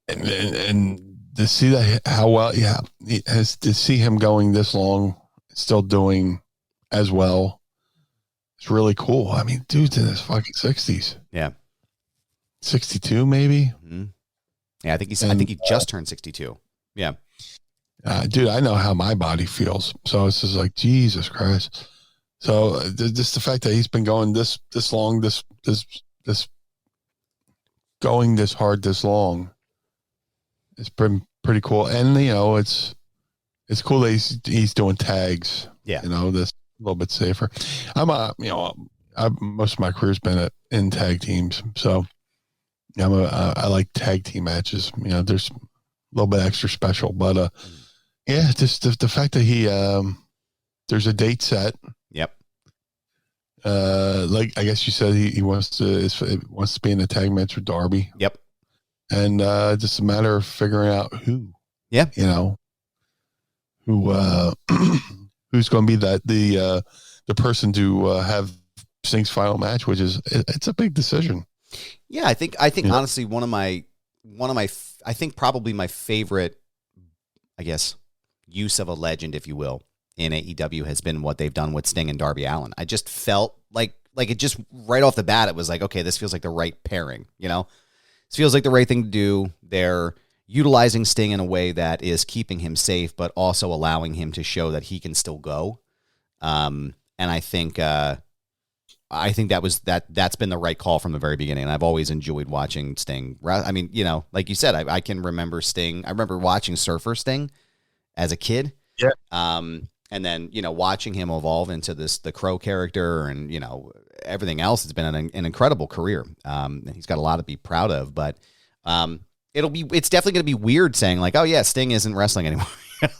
and to see that how well, to see him going this long, still doing as well, it's really cool. I mean, dude's in his fucking 60s. Yeah. 62 maybe. Mm-hmm. Yeah, I think he just turned 62. Yeah. Dude, I know how my body feels. So it's just like, Jesus Christ. So just the fact that he's been going this long, this going this hard, this long, it's been pretty cool. And, it's cool that he's doing tags. Yeah. This a little bit safer. Most of my career's been in tag teams. So I like tag team matches. There's a little bit extra special, but, yeah, just the fact that he there's a date set. Yep. Like I guess you said he wants to be in a tag match with Darby. Yep. And just a matter of figuring out who. Yeah. Who who's going to be the person to have Sting's final match, which is it's a big decision. Yeah, I think honestly one of my I think probably my favorite, I guess, use of a legend, if you will, in AEW has been what they've done with Sting and Darby Allin. I just felt like it just right off the bat, it was like, okay, this feels like the right pairing, This feels like the right thing to do. They're utilizing Sting in a way that is keeping him safe, but also allowing him to show that he can still go. And I think that's been the right call from the very beginning. And I've always enjoyed watching Sting. I mean, like you said, I can remember Sting. I remember watching Surfer Sting as a kid. Yeah. And then, watching him evolve into the Crow character and, everything else, it's been an incredible career. And he's got a lot to be proud of, but, it's definitely going to be weird saying like, oh yeah, Sting isn't wrestling anymore.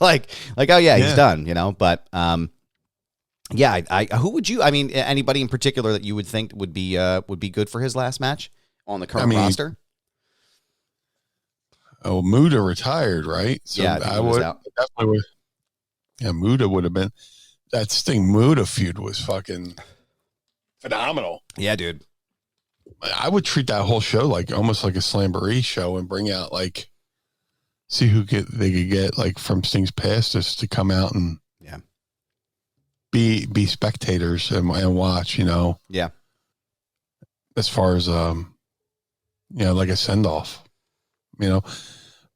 like, oh yeah, he's done, but, yeah, who would you, anybody in particular that you would think would be good for his last match on the current roster? Oh, Muda retired, right? So yeah, I would definitely would. Yeah, Muda would have been. That Sting Muda feud was fucking phenomenal. Yeah, dude. I would treat that whole show like almost like a Slamboree show and bring out see who they could get from Sting's past just to come out and be spectators and watch. Yeah. As far as like a send off.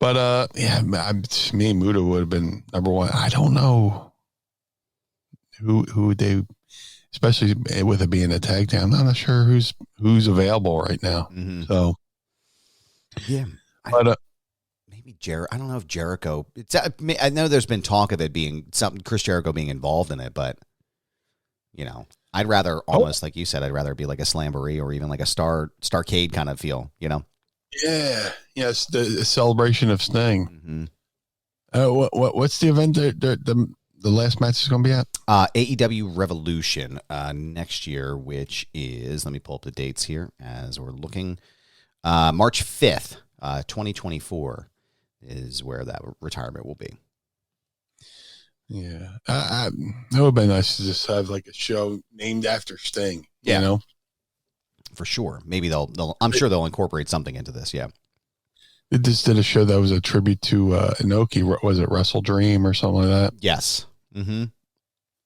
But me and Muda would have been number one. I don't know who they, especially with it being a tag team. I'm not sure who's available right now. Mm-hmm. So yeah, but maybe I don't know if Jericho. I know there's been talk of it being something, Chris Jericho being involved in it, but I'd rather almost like you said, I'd rather be like a Slamboree or even like a Starcade kind of feel. Yeah. Yes. The celebration of Sting. Mm-hmm. What's the event the last match is going to be at? AEW Revolution next year, which is, let me pull up the dates here as we're looking. March 5th, 2024 is where that retirement will be. Yeah. It would have been nice to just have like a show named after Sting, For sure. Maybe I'm sure they'll incorporate something into this. Yeah. It just did a show that was a tribute to Inoki. Was it Wrestle Dream or something like that? Yes. Mm-hmm.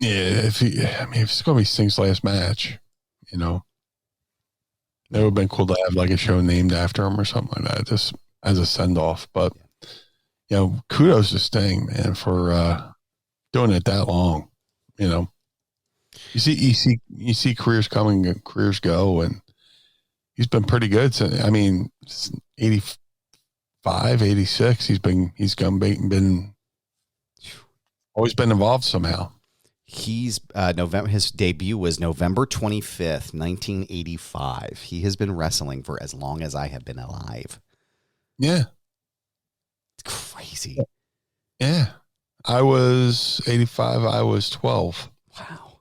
Yeah. If it's going to be Sting's last match, it would have been cool to have like a show named after him or something like that, just as a send off. But, kudos to Sting, man, for doing it that long. You see careers coming and careers go, and he's been pretty good. So, 85, 86, he's been always been involved somehow. He's his debut was November 25th, 1985. He has been wrestling for as long as I have been alive. Yeah. It's crazy. Yeah. I was 85, I was 12. Wow.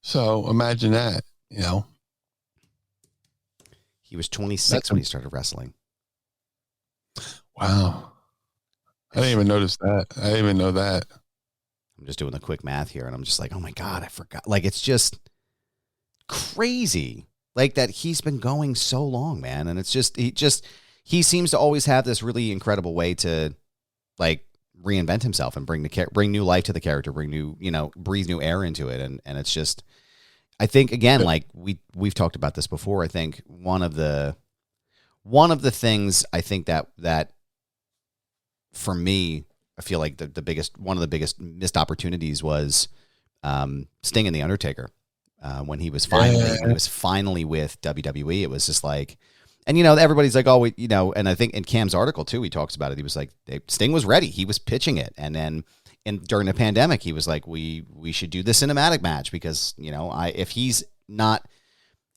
So imagine that, He was 26 when he started wrestling. Wow. I didn't even notice that. I didn't even know that. I'm just doing the quick math here, and I'm just like, oh my God, I forgot. Like, it's just crazy. Like that he's been going so long, man. And it's just, he seems to always have this really incredible way to like reinvent himself and bring new life to the character, bring new, breathe new air into it. And it's just, I think again, like we've talked about this before. I think one of the things I think that for me, I feel like one of the biggest missed opportunities was Sting and The Undertaker. When he was finally with WWE, it was just like, and everybody's like, oh, and I think in Cam's article too, he talks about it. He was like, Sting was ready, he was pitching it, and then during the pandemic, he was like, we should do the cinematic match because if he's not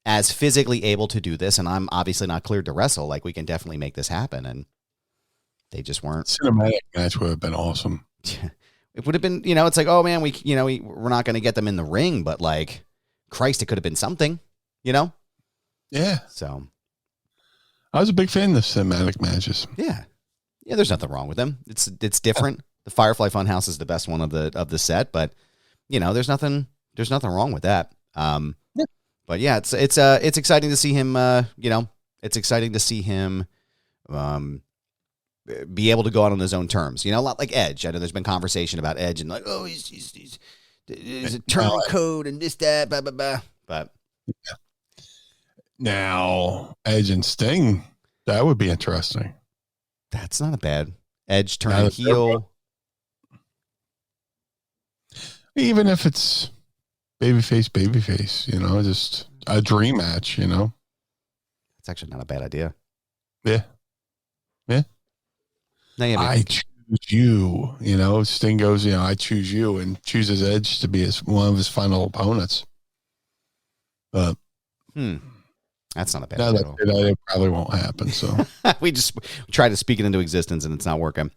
as physically able to do this, and I'm obviously not cleared to wrestle, like we can definitely make this happen, and they just weren't. Cinematic match would have been awesome. It would have been, it's like, oh man, we're not going to get them in the ring, but like, Christ, it could have been something, Yeah. So I was a big fan of the cinematic matches. Yeah. Yeah. There's nothing wrong with them. It's different. The Firefly Funhouse is the best one of the set, but there's nothing wrong with that. But yeah, it's exciting to see him, it's exciting to see him, be able to go out on his own terms, a lot like Edge. I know there's been conversation about Edge and like, oh, he's a turncoat and this, that, blah, blah, blah. But now Edge and Sting, that would be interesting. That's not a bad Edge turning heel. Even if it's babyface, just a dream match, It's actually not a bad idea. Yeah. I choose you, Sting goes, I choose you, and chooses Edge to be one of his final opponents. But that's not a bad idea. That probably won't happen. So we just try to speak it into existence and it's not working.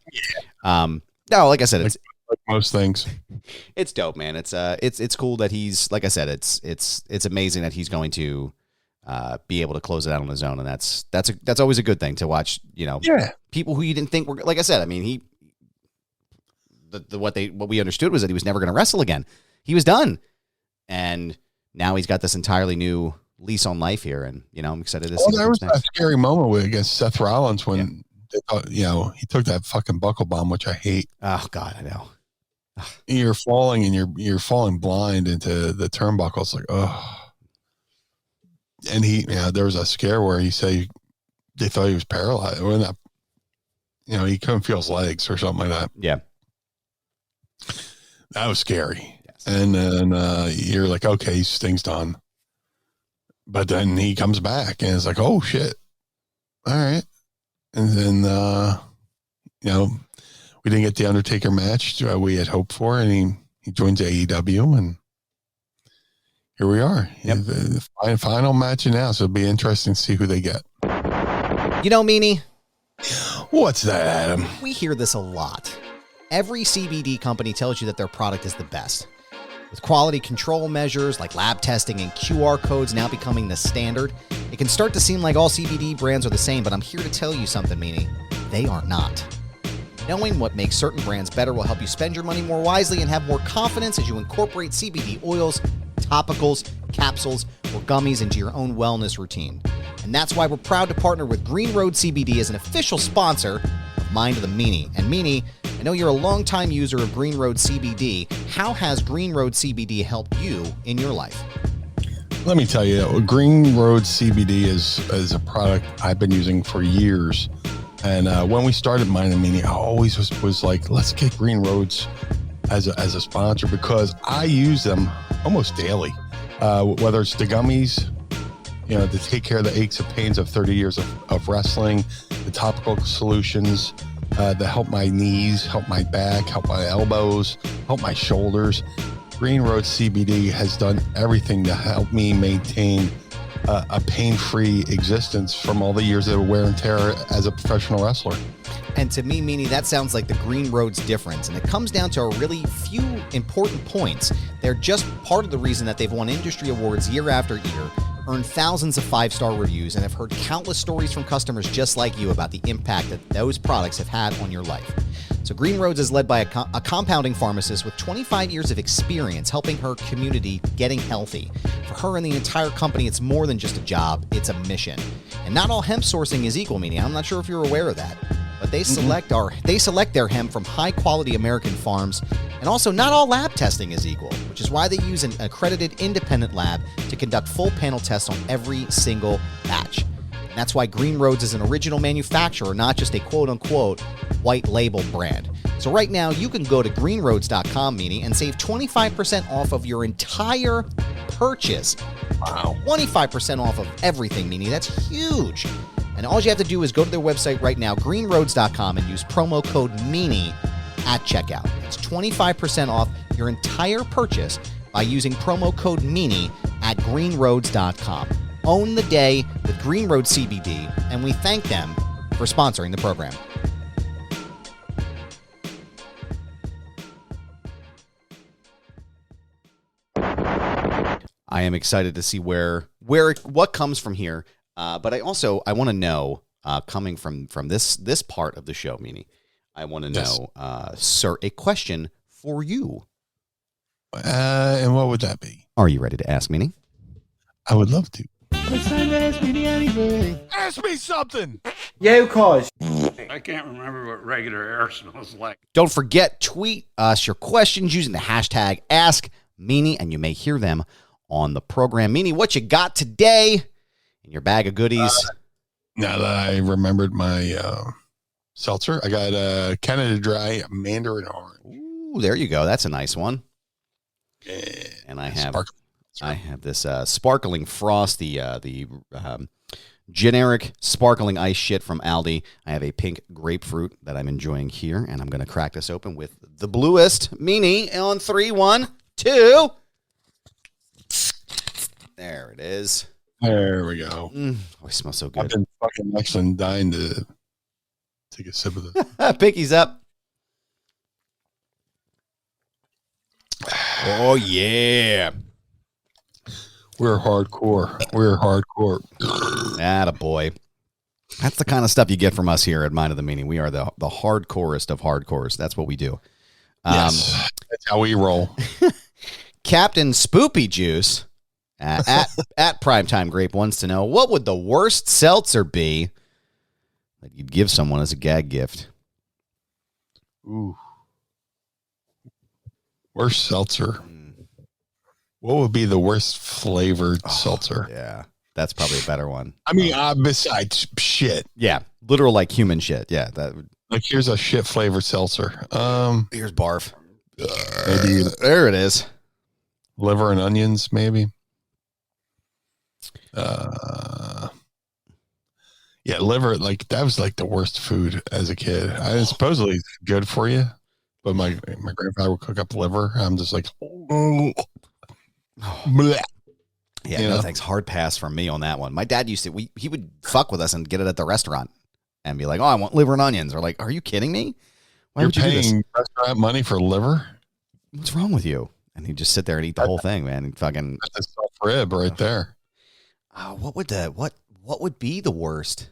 Yeah. No, like I said, it's like most things. It's dope, man. It's cool that he's, like I said, it's amazing that he's going to be able to close it out on his own, and that's always a good thing to watch. People who you didn't think were, like I said. I mean, what we understood was that he was never going to wrestle again. He was done, and now he's got this entirely new lease on life here, and I'm excited to see. There was that scary moment against Seth Rollins when they thought, he took that fucking buckle bomb, which I hate. Oh God, I know. You're falling and you're falling blind into the turnbuckles, like oh. And there was a scare where he said they thought he was paralyzed. Or not, he couldn't feel his legs or something like that. Yeah. That was scary. Yes. And then you're like, okay, Sting's done. But then he comes back and it's like, oh shit. All right. And then, we didn't get the Undertaker match we had hoped for. And he joins AEW and here we are. Yep. The final match now, so it'll be interesting to see who they get. Meanie. What's that, Adam? We hear this a lot. Every CBD company tells you that their product is the best. With quality control measures like lab testing and QR codes now becoming the standard, it can start to seem like all CBD brands are the same, but I'm here to tell you something, Meanie. They are not. Knowing what makes certain brands better will help you spend your money more wisely and have more confidence as you incorporate CBD oils, topicals, capsules, or gummies into your own wellness routine. And that's why we're proud to partner with Green Road CBD as an official sponsor of Mind of the Meanie. And Meanie, I know you're a longtime user of Green Road CBD. How has Green Road CBD helped you in your life? Let me tell you, Green Road CBD is a product I've been using for years. And when we started Mind of the Meanie, I always was like, let's get Green Roads as a sponsor because I use them almost daily, whether it's the gummies, to take care of the aches and pains of 30 years of wrestling, the topical solutions that help my knees, help my back, help my elbows, help my shoulders. Green Road CBD has done everything to help me maintain a pain-free existence from all the years of wear and tear as a professional wrestler. And to me, Meanie, that sounds like the Green Road's difference. And it comes down to a really few important points. They're just part of the reason that they've won industry awards year after year, earned thousands of 5-star reviews, and have heard countless stories from customers just like you about the impact that those products have had on your life. So Green Roads is led by a compounding pharmacist with 25 years of experience helping her community getting healthy. For her and the entire company, it's more than just a job, it's a mission. And not all hemp sourcing is equal, meaning I'm not sure if you're aware of that. But they select their hemp from high-quality American farms, and also not all lab testing is equal, which is why they use an accredited independent lab to conduct full panel tests on every single batch. And that's why Green Roads is an original manufacturer, not just a quote-unquote white label brand. So right now, you can go to greenroads.com, Meanie, and save 25% off of your entire purchase. Wow. 25% off of everything, Meanie. That's huge. And all you have to do is go to their website right now, greenroads.com, and use promo code Meanie at checkout. It's 25% off your entire purchase by using promo code Meanie at greenroads.com. Own the day with Green Road CBD, and we thank them for sponsoring the program. I am excited to see what comes from here. But I want to know, coming from this part of the show, Meanie, I want to know, sir, a question for you. And what would that be? Are you ready to ask, Meanie? I would love to. It's time to ask Meanie anything. Ask me something. Yeah, of course. I can't remember what regular air smells like. Don't forget, tweet us your questions using the hashtag AskMeanie, and you may hear them on the program. Meanie, what you got today in your bag of goodies? Now that I remembered my seltzer, I got Canada Dry Mandarin Orange. Ooh, there you go. That's a nice one. And I have this sparkling frost, the generic sparkling ice shit from Aldi. I have a pink grapefruit that I'm enjoying here, and I'm going to crack this open with the bluest Meanie on 3, 1, 2. There it is. There we go. Oh, it smells so good. I've been fucking actually dying to take a sip of this. Picky's up. Oh, yeah. We're hardcore. Attaboy. That's the kind of stuff you get from us here at Mind of the Meanie. We are the hardcorest of hardcores. That's what we do. Yes, that's how we roll. Captain Spoopy Juice at Primetime Grape wants to know, what would the worst seltzer be that you'd give someone as a gag gift? Ooh. Worst seltzer. What would be the worst flavored seltzer? Yeah, that's probably a better one. I mean, besides shit. Yeah, literal like human shit. Yeah, that would. Like, here's a shit flavored seltzer. Here's barf. Maybe there it is. Liver and onions, maybe. Yeah, liver. Like, that was like the worst food as a kid. I supposedly it's good for you, but my grandfather would cook up liver. I'm just like, bleh. Yeah, no thanks. Hard pass from me on that one. My dad used to. He would fuck with us and get it at the restaurant and be like, "Oh, I want liver and onions." Or like, "Are you kidding me? Why would you do this? You're paying restaurant money for liver? What's wrong with you?" And he'd just sit there and eat the whole thing, man. And fucking that's a soft rib right there. What would be the worst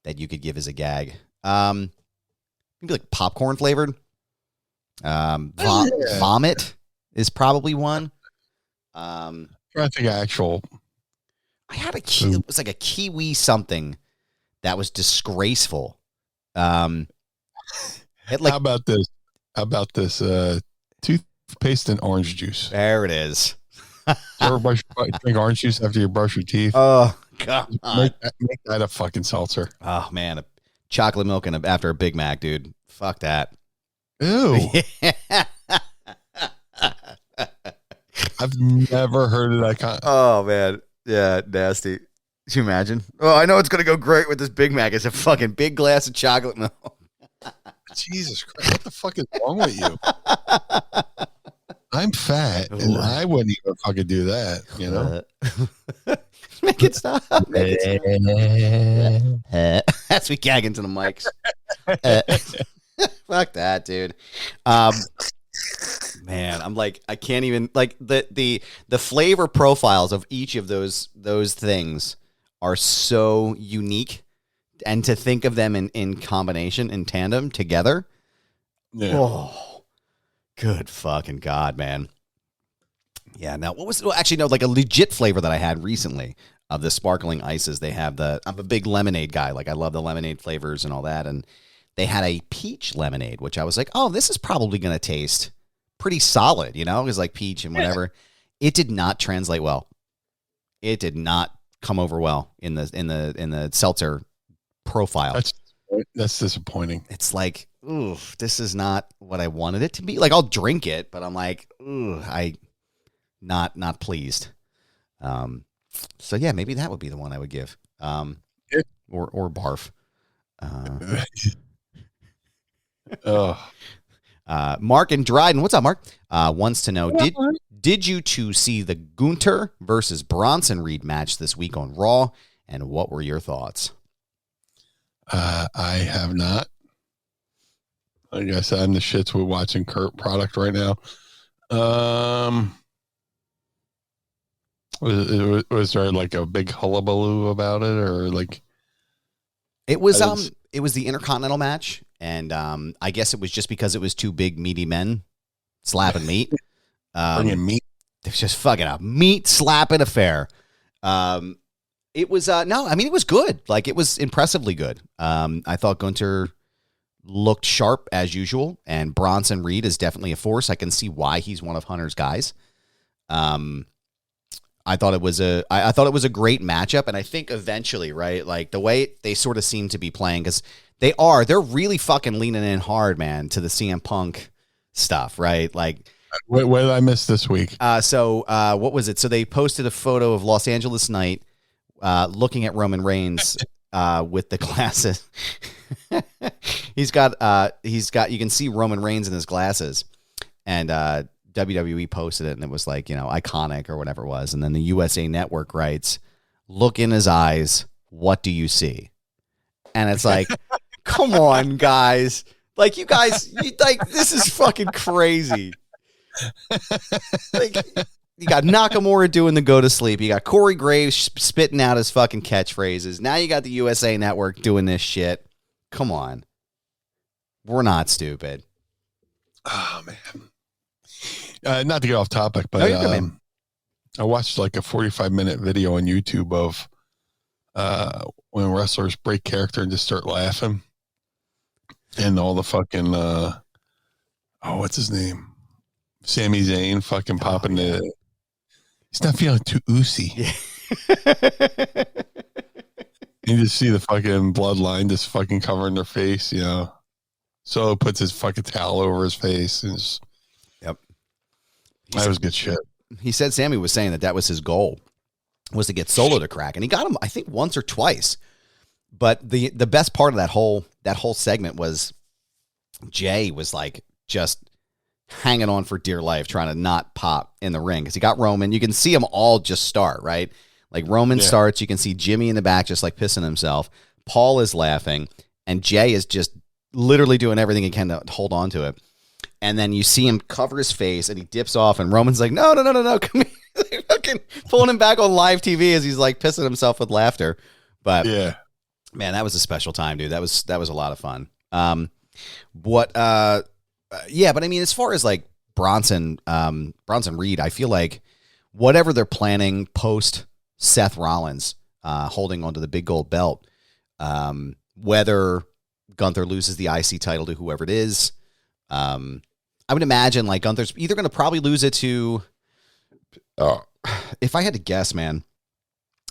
that you could give as a gag? Maybe like popcorn flavored. Vomit is probably one. I think actual. I had it was like a kiwi something that was disgraceful. How about this? Toothpaste and orange juice. There it is. Drink orange juice after you brush your teeth. Oh god! Make that a fucking seltzer. Oh man, chocolate milk after a Big Mac, dude. Fuck that. Ew. I've never heard of that kind. Oh man, yeah, nasty. Can you imagine? Oh, I know it's gonna go great with this Big Mac. It's a fucking big glass of chocolate milk. Jesus Christ, what the fuck is wrong with you? I'm fat, and I wouldn't even fucking do that. You know, make it stop. That's me gagging to the mics. Fuck that, dude. Man, I'm like, I can't even like the flavor profiles of each of those things are so unique, and to think of them in combination, in tandem, together. Yeah. Oh, good fucking God, man. Yeah. Now, what was actually no like a legit flavor that I had recently? of the sparkling ices. They have I'm a big lemonade guy. Like I love the lemonade flavors and all that. And they had a peach lemonade, which I was like, oh, this is probably going to taste pretty solid. You know, it was like peach and whatever. It did not translate well. It did not come over well in the seltzer profile. That's disappointing. It's ooh, this is not what I wanted it to be. Like I'll drink it, but I'm like, ooh, not pleased. So yeah, maybe that would be the one I would give. Or barf. Mark and Dryden, what's up, Mark? Wants to know, did you two see the Gunter versus Bronson Reed match this week on Raw, and what were your thoughts? I have not. Like I said, I'm the shits with watching Kurt product right now. Was there like a big hullabaloo about it, or like? It was the Intercontinental match, and I guess it was just because it was two big meaty men slapping meat. Bringing meat. It was just fucking a meat slapping affair. It was no, I mean it was good. Like it was impressively good. I thought Gunter looked sharp as usual, and Bronson Reed is definitely a force. I can see why he's one of Hunter's guys. I thought it was a great matchup, and I think eventually, right, like the way they sort of seem to be playing, because they're really fucking leaning in hard, man, to the CM Punk stuff, right? Like, what did I miss this week? So what was it? So they posted a photo of Los Angeles Knight looking at Roman Reigns with the glasses. he's got you can see Roman Reigns in his glasses, and WWE posted it, and it was like, iconic or whatever it was. And then the USA Network writes, "Look in his eyes. What do you see?" And it's like, come on, guys. Like, you guys, this is fucking crazy. Like, you got Nakamura doing the go to sleep. You got Corey Graves spitting out his fucking catchphrases. Now you got the USA Network doing this shit. Come on. We're not stupid. Oh, man. Not to get off topic, but I watched like a 45-minute video on YouTube of when wrestlers break character and just start laughing, and all the fucking what's his name, Sami Zayn, fucking popping the. He's not feeling too oozy. Yeah. You just see the fucking bloodline just fucking covering their face, So puts his fucking towel over his face and just. That was good shit. He said Sammy was saying that was his goal, was to get Solo to crack, and he got him, I think, once or twice. But the best part of that whole segment was Jay was like just hanging on for dear life, trying to not pop in the ring because he got Roman. You can see them all just start, right? Like Roman starts, you can see Jimmy in the back just like pissing himself. Paul is laughing, and Jay is just literally doing everything he can to hold on to it. And then you see him cover his face, and he dips off, and Roman's like, no, come here. Fucking pulling him back on live TV as he's like pissing himself with laughter. But yeah, man, that was a special time, dude. That was a lot of fun. But I mean, as far as like Bronson Reed, I feel like whatever they're planning post Seth Rollins holding onto the big gold belt, whether Gunther loses the IC title to whoever it is, I would imagine like Gunther's either going to probably lose it to, if I had to guess, man,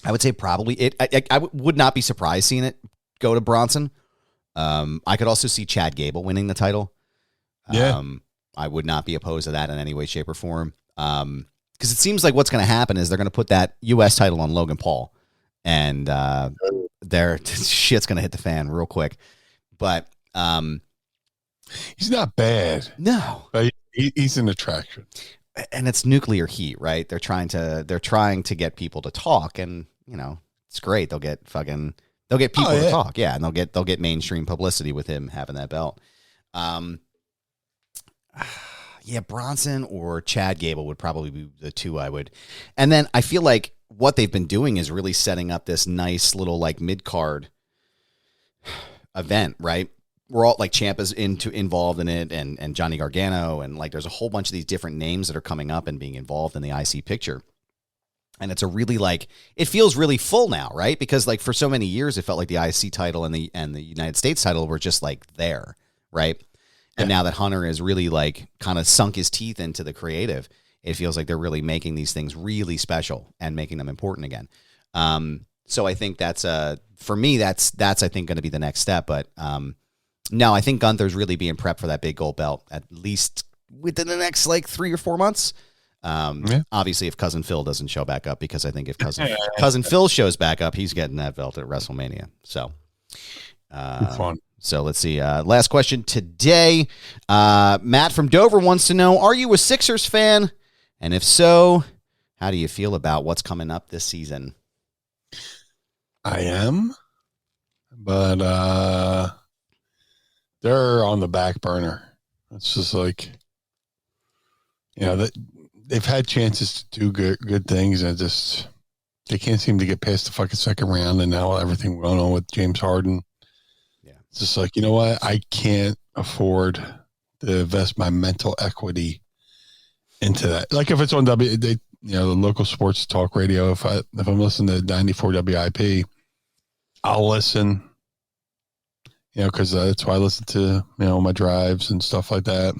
I would say probably I would not be surprised seeing it go to Bronson. I could also see Chad Gable winning the title. Yeah. I would not be opposed to that in any way, shape, or form. Because it seems like what's going to happen is they're going to put that U.S. title on Logan Paul, and their shit's going to hit the fan real quick. But he's not bad. No, but he's an attraction, and it's nuclear heat, right? They're trying to get people to talk, and it's great. They'll get people to talk, yeah, and they'll get mainstream publicity with him having that belt. Yeah, Bronson or Chad Gable would probably be the two I would. And then I feel like what they've been doing is really setting up this nice little like mid-card event, right? We're all like Ciampa's involved in it, and Johnny Gargano, and like there's a whole bunch of these different names that are coming up and being involved in the IC picture. And it's a really it feels really full now, right? Because for so many years, it felt like the IC title and the United States title were just there, right? And now that Hunter has really kind of sunk his teeth into the creative, it feels like they're really making these things really special and making them important again. So I think that's for me, that's I think going to be the next step. But no, I think Gunther's really being prepped for that big gold belt at least within the next 3 or 4 months. Obviously, if Cousin Phil doesn't show back up, because I think if Cousin Phil shows back up, he's getting that belt at WrestleMania. So, fun. So let's see. Last question today. Matt from Dover wants to know: are you a Sixers fan? And if so, how do you feel about what's coming up this season? I am, but they're on the back burner. It's just they've had chances to do good things, and they can't seem to get past the fucking second round. And now everything going on with James Harden, it's just you know what? I can't afford to invest my mental equity into that. If it's on the local sports talk radio, if I'm listening to 94 WIP, I'll listen. Because that's why I listen to my drives and stuff like that.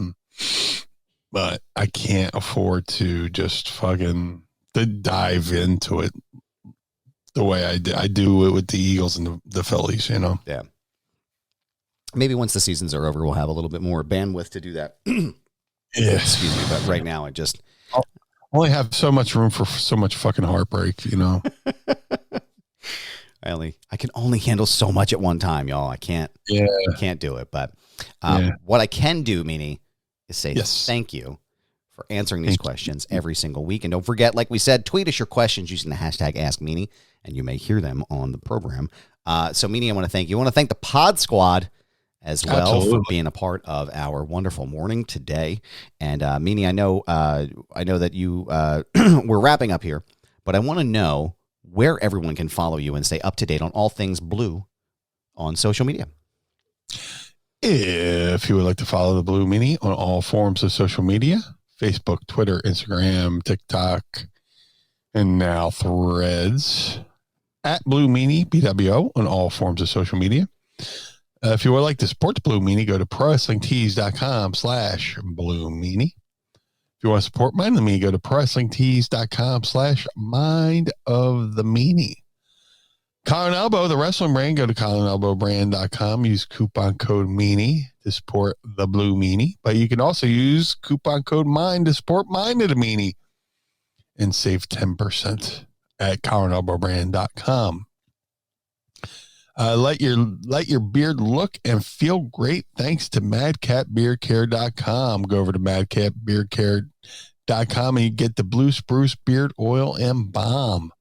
But I can't afford to just fucking dive into it the way I do it with the Eagles and the Phillies, Yeah. Maybe once the seasons are over, we'll have a little bit more bandwidth to do that. Yeah. Excuse me, but right now I only have so much room for so much fucking heartbreak, I can only handle so much at one time, y'all. I can't do it. But what I can do, Meanie, is say thank you for answering these questions every single week. And don't forget, like we said, tweet us your questions using the hashtag AskMeanie, and you may hear them on the program. So, Meanie, I want to thank you. I want to thank the Pod Squad as well for being a part of our wonderful morning today. And Meanie, I know that you we're wrapping up here, but I want to know where everyone can follow you and stay up to date on all things Blue on social media. If you would like to follow the Blue Meanie on all forms of social media, Facebook, Twitter, Instagram, TikTok, and now Threads, at Blue Meanie, BWO, on all forms of social media. If you would like to support the Blue Meanie, go to ProWrestlingTees.com/Blue Meanie. If you want to support Mind the Meanie, go to ProWrestlingTees.com/Mind of the Meanie. Collar and Elbow, the wrestling brand, go to collarandelbowbrand.com. Use coupon code Meanie to support the Blue Meanie. But you can also use coupon code MIND to support Mind of the Meanie and save 10% at collarandelbowbrand.com. Let your beard look and feel great thanks to madcatbeardcare.com. Go over to madcatbeardcare.com and you get the Blue Spruce Beard Oil and Balm.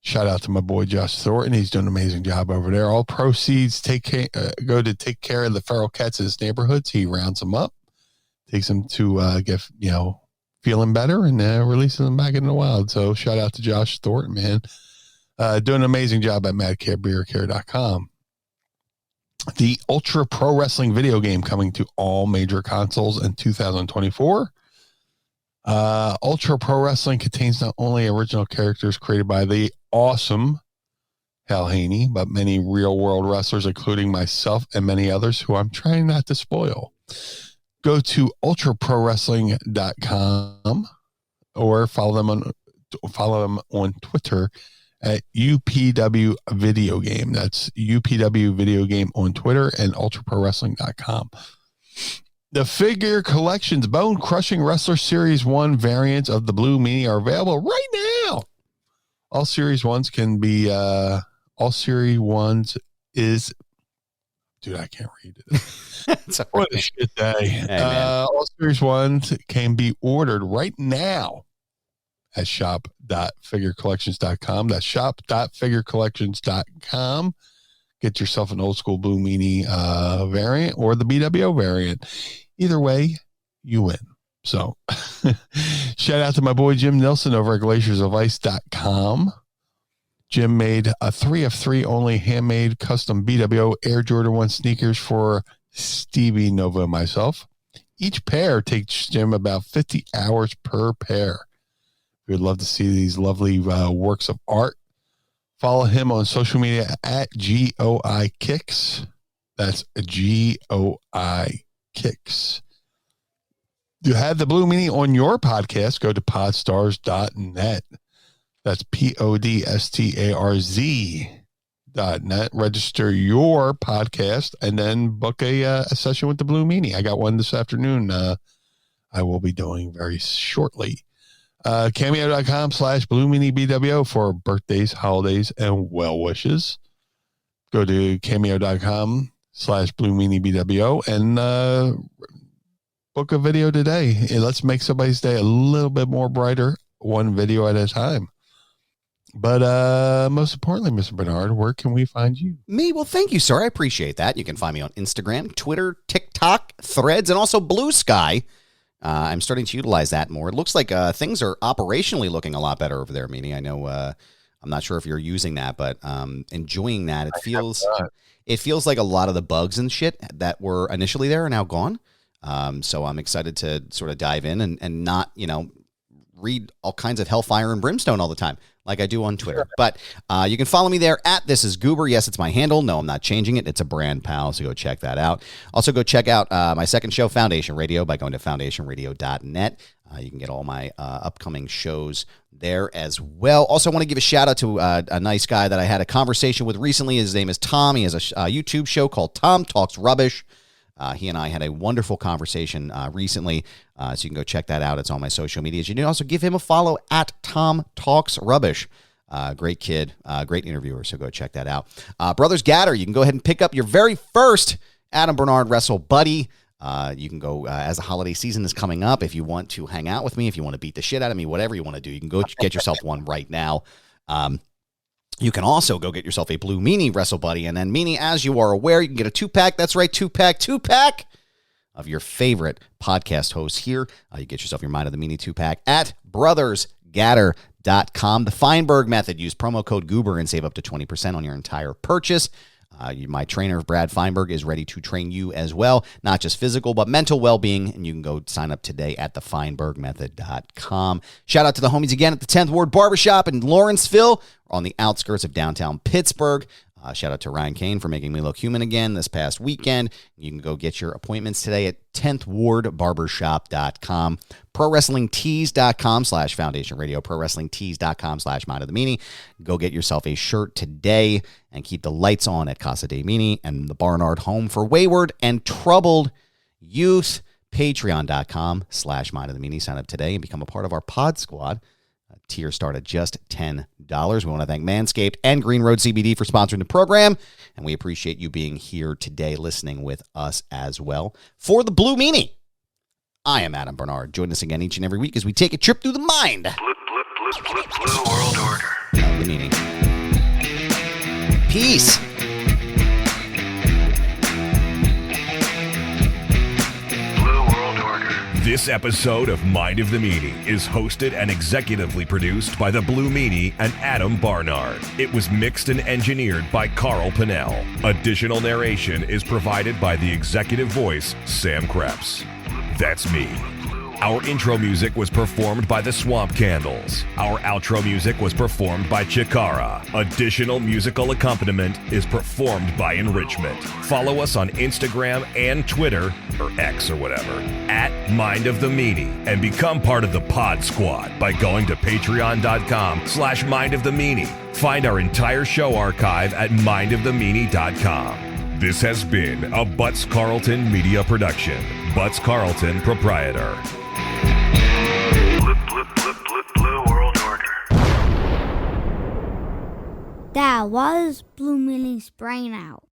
Shout out to my boy Josh Thornton. He's doing an amazing job over there. All proceeds go to take care of the feral cats in his neighborhoods. He rounds them up, takes them to get feeling better, and releases them back into the wild. So shout out to Josh Thornton, man. Doing an amazing job at madcatbeardcare.com. The Ultra Pro Wrestling video game coming to all major consoles in 2024. Ultra Pro Wrestling contains not only original characters created by the awesome Hal Haney, but many real-world wrestlers, including myself and many others who I'm trying not to spoil. Go to ultraprowrestling.com or follow them on Twitter at UPW Video Game. That's UPW Video Game on Twitter and ultraprowrestling.com. The Figure Collections Bone Crushing Wrestler Series 1 variants of the Blue Meanie are available right now. All Series 1s can be, all Series 1s is, dude, I can't read it. What a shit day. Hey, all Series 1s can be ordered right now at shop.figurecollections.com. That's shop.figurecollections.com. Get yourself an old school Blue Meanie variant or the BWO variant. Either way, you win. So shout out to my boy Jim Nelson over at glaciersofIce.com. Jim made a 3 of 3 only handmade custom BWO Air Jordan 1 sneakers for Stevie, Nova, and myself. Each pair takes Jim about 50 hours per pair. We would love to see these lovely works of art. Follow him on social media at GOI Kicks. That's GOI Kicks. You have the Blue Meanie on your podcast. Go to podstars.net. That's PODSTARZ.net. Register your podcast and then book a session with the Blue Meanie. I got one this afternoon. I will be doing very shortly. Cameo.com/Blue Meanie BWO for birthdays, holidays, and well wishes. Go to Cameo.com/Blue Meanie BWO and book a video today. And let's make somebody's day a little bit more brighter, one video at a time. But most importantly, Mr. Barnard, where can we find you? Me? Well, thank you, sir. I appreciate that. You can find me on Instagram, Twitter, TikTok, Threads, and also Blue Sky. I'm starting to utilize that more. It looks like things are operationally looking a lot better over there, Meanie. I know I'm not sure if you're using that, but enjoying that. It feels like a lot of the bugs and shit that were initially there are now gone. So I'm excited to sort of dive in and not, read all kinds of hellfire and brimstone all the time like I do on Twitter. But you can follow me there at This Is Goober. Yes, it's my handle. No, I'm not changing it. It's a brand, pal, so go check that out. Also, go check out my second show, Foundation Radio, by going to foundationradio.net. You can get all my upcoming shows there as well. Also, I want to give a shout out to a nice guy that I had a conversation with recently. His name is Tom. He has a YouTube show called Tom Talks Rubbish. He and I had a wonderful conversation recently, so you can go check that out. It's on my social medias. You can also give him a follow at Tom Talks Rubbish. Great kid, great interviewer, so go check that out. Brothers Gaddor, you can go ahead and pick up your very first Adam Barnard Wrestle buddy. You can go, as the holiday season is coming up, if you want to hang out with me, if you want to beat the shit out of me, whatever you want to do, you can go get yourself one right now. You can also go get yourself a Blue Meanie Wrestle Buddy. And then, Meanie, as you are aware, you can get a 2-pack. That's right, 2-pack of your favorite podcast hosts here. You get yourself your Mind of the Meanie 2-pack at brothersgaddor.com. The Feinberg method. Use promo code Goober and save up to 20% on your entire purchase. My trainer, Brad Feinberg, is ready to train you as well. Not just physical, but mental well-being. And you can go sign up today at thefeinbergmethod.com. Shout out to the homies again at the 10th Ward Barbershop in Lawrenceville, on the outskirts of downtown Pittsburgh. Shout out to Ryan Kane for making me look human again this past weekend. You can go get your appointments today at 10thwardbarbershop.com. ProWrestlingTees.com/Foundation Radio. ProWrestlingTees.com/Mind of the Meanie. Go get yourself a shirt today and keep the lights on at Casa de Meanie and the Barnard Home for Wayward and Troubled Youth. Patreon.com/Mind of the Meanie. Sign up today and become a part of our pod squad. Tiers start at just $10. We want to thank Manscaped and Green Road CBD for sponsoring the program, and we appreciate you being here today listening with us as well. For the Blue Meanie, I am Adam Barnard. Join us again each and every week as we take a trip through the mind. Blue World Order. Blue Meanie. Peace. This episode of Mind of the Meanie is hosted and executively produced by the Blue Meanie and Adam Barnard. It was mixed and engineered by Carl Pinnell. Additional narration is provided by the executive voice, Sam Krebs. That's me. Our intro music was performed by the Swamp Candles. Our outro music was performed by Chikara. Additional musical accompaniment is performed by Enrichment. Follow us on Instagram and Twitter, or X or whatever, at Mind of the Meanie, and become part of the Pod Squad by going to patreon.com/Mind of the Meanie. Find our entire show archive at mindofthemeanie.com. This has been a Butts Carlton media production. Butts Carlton, proprietor. Blue World Order. That was Blue Meanie's brain out.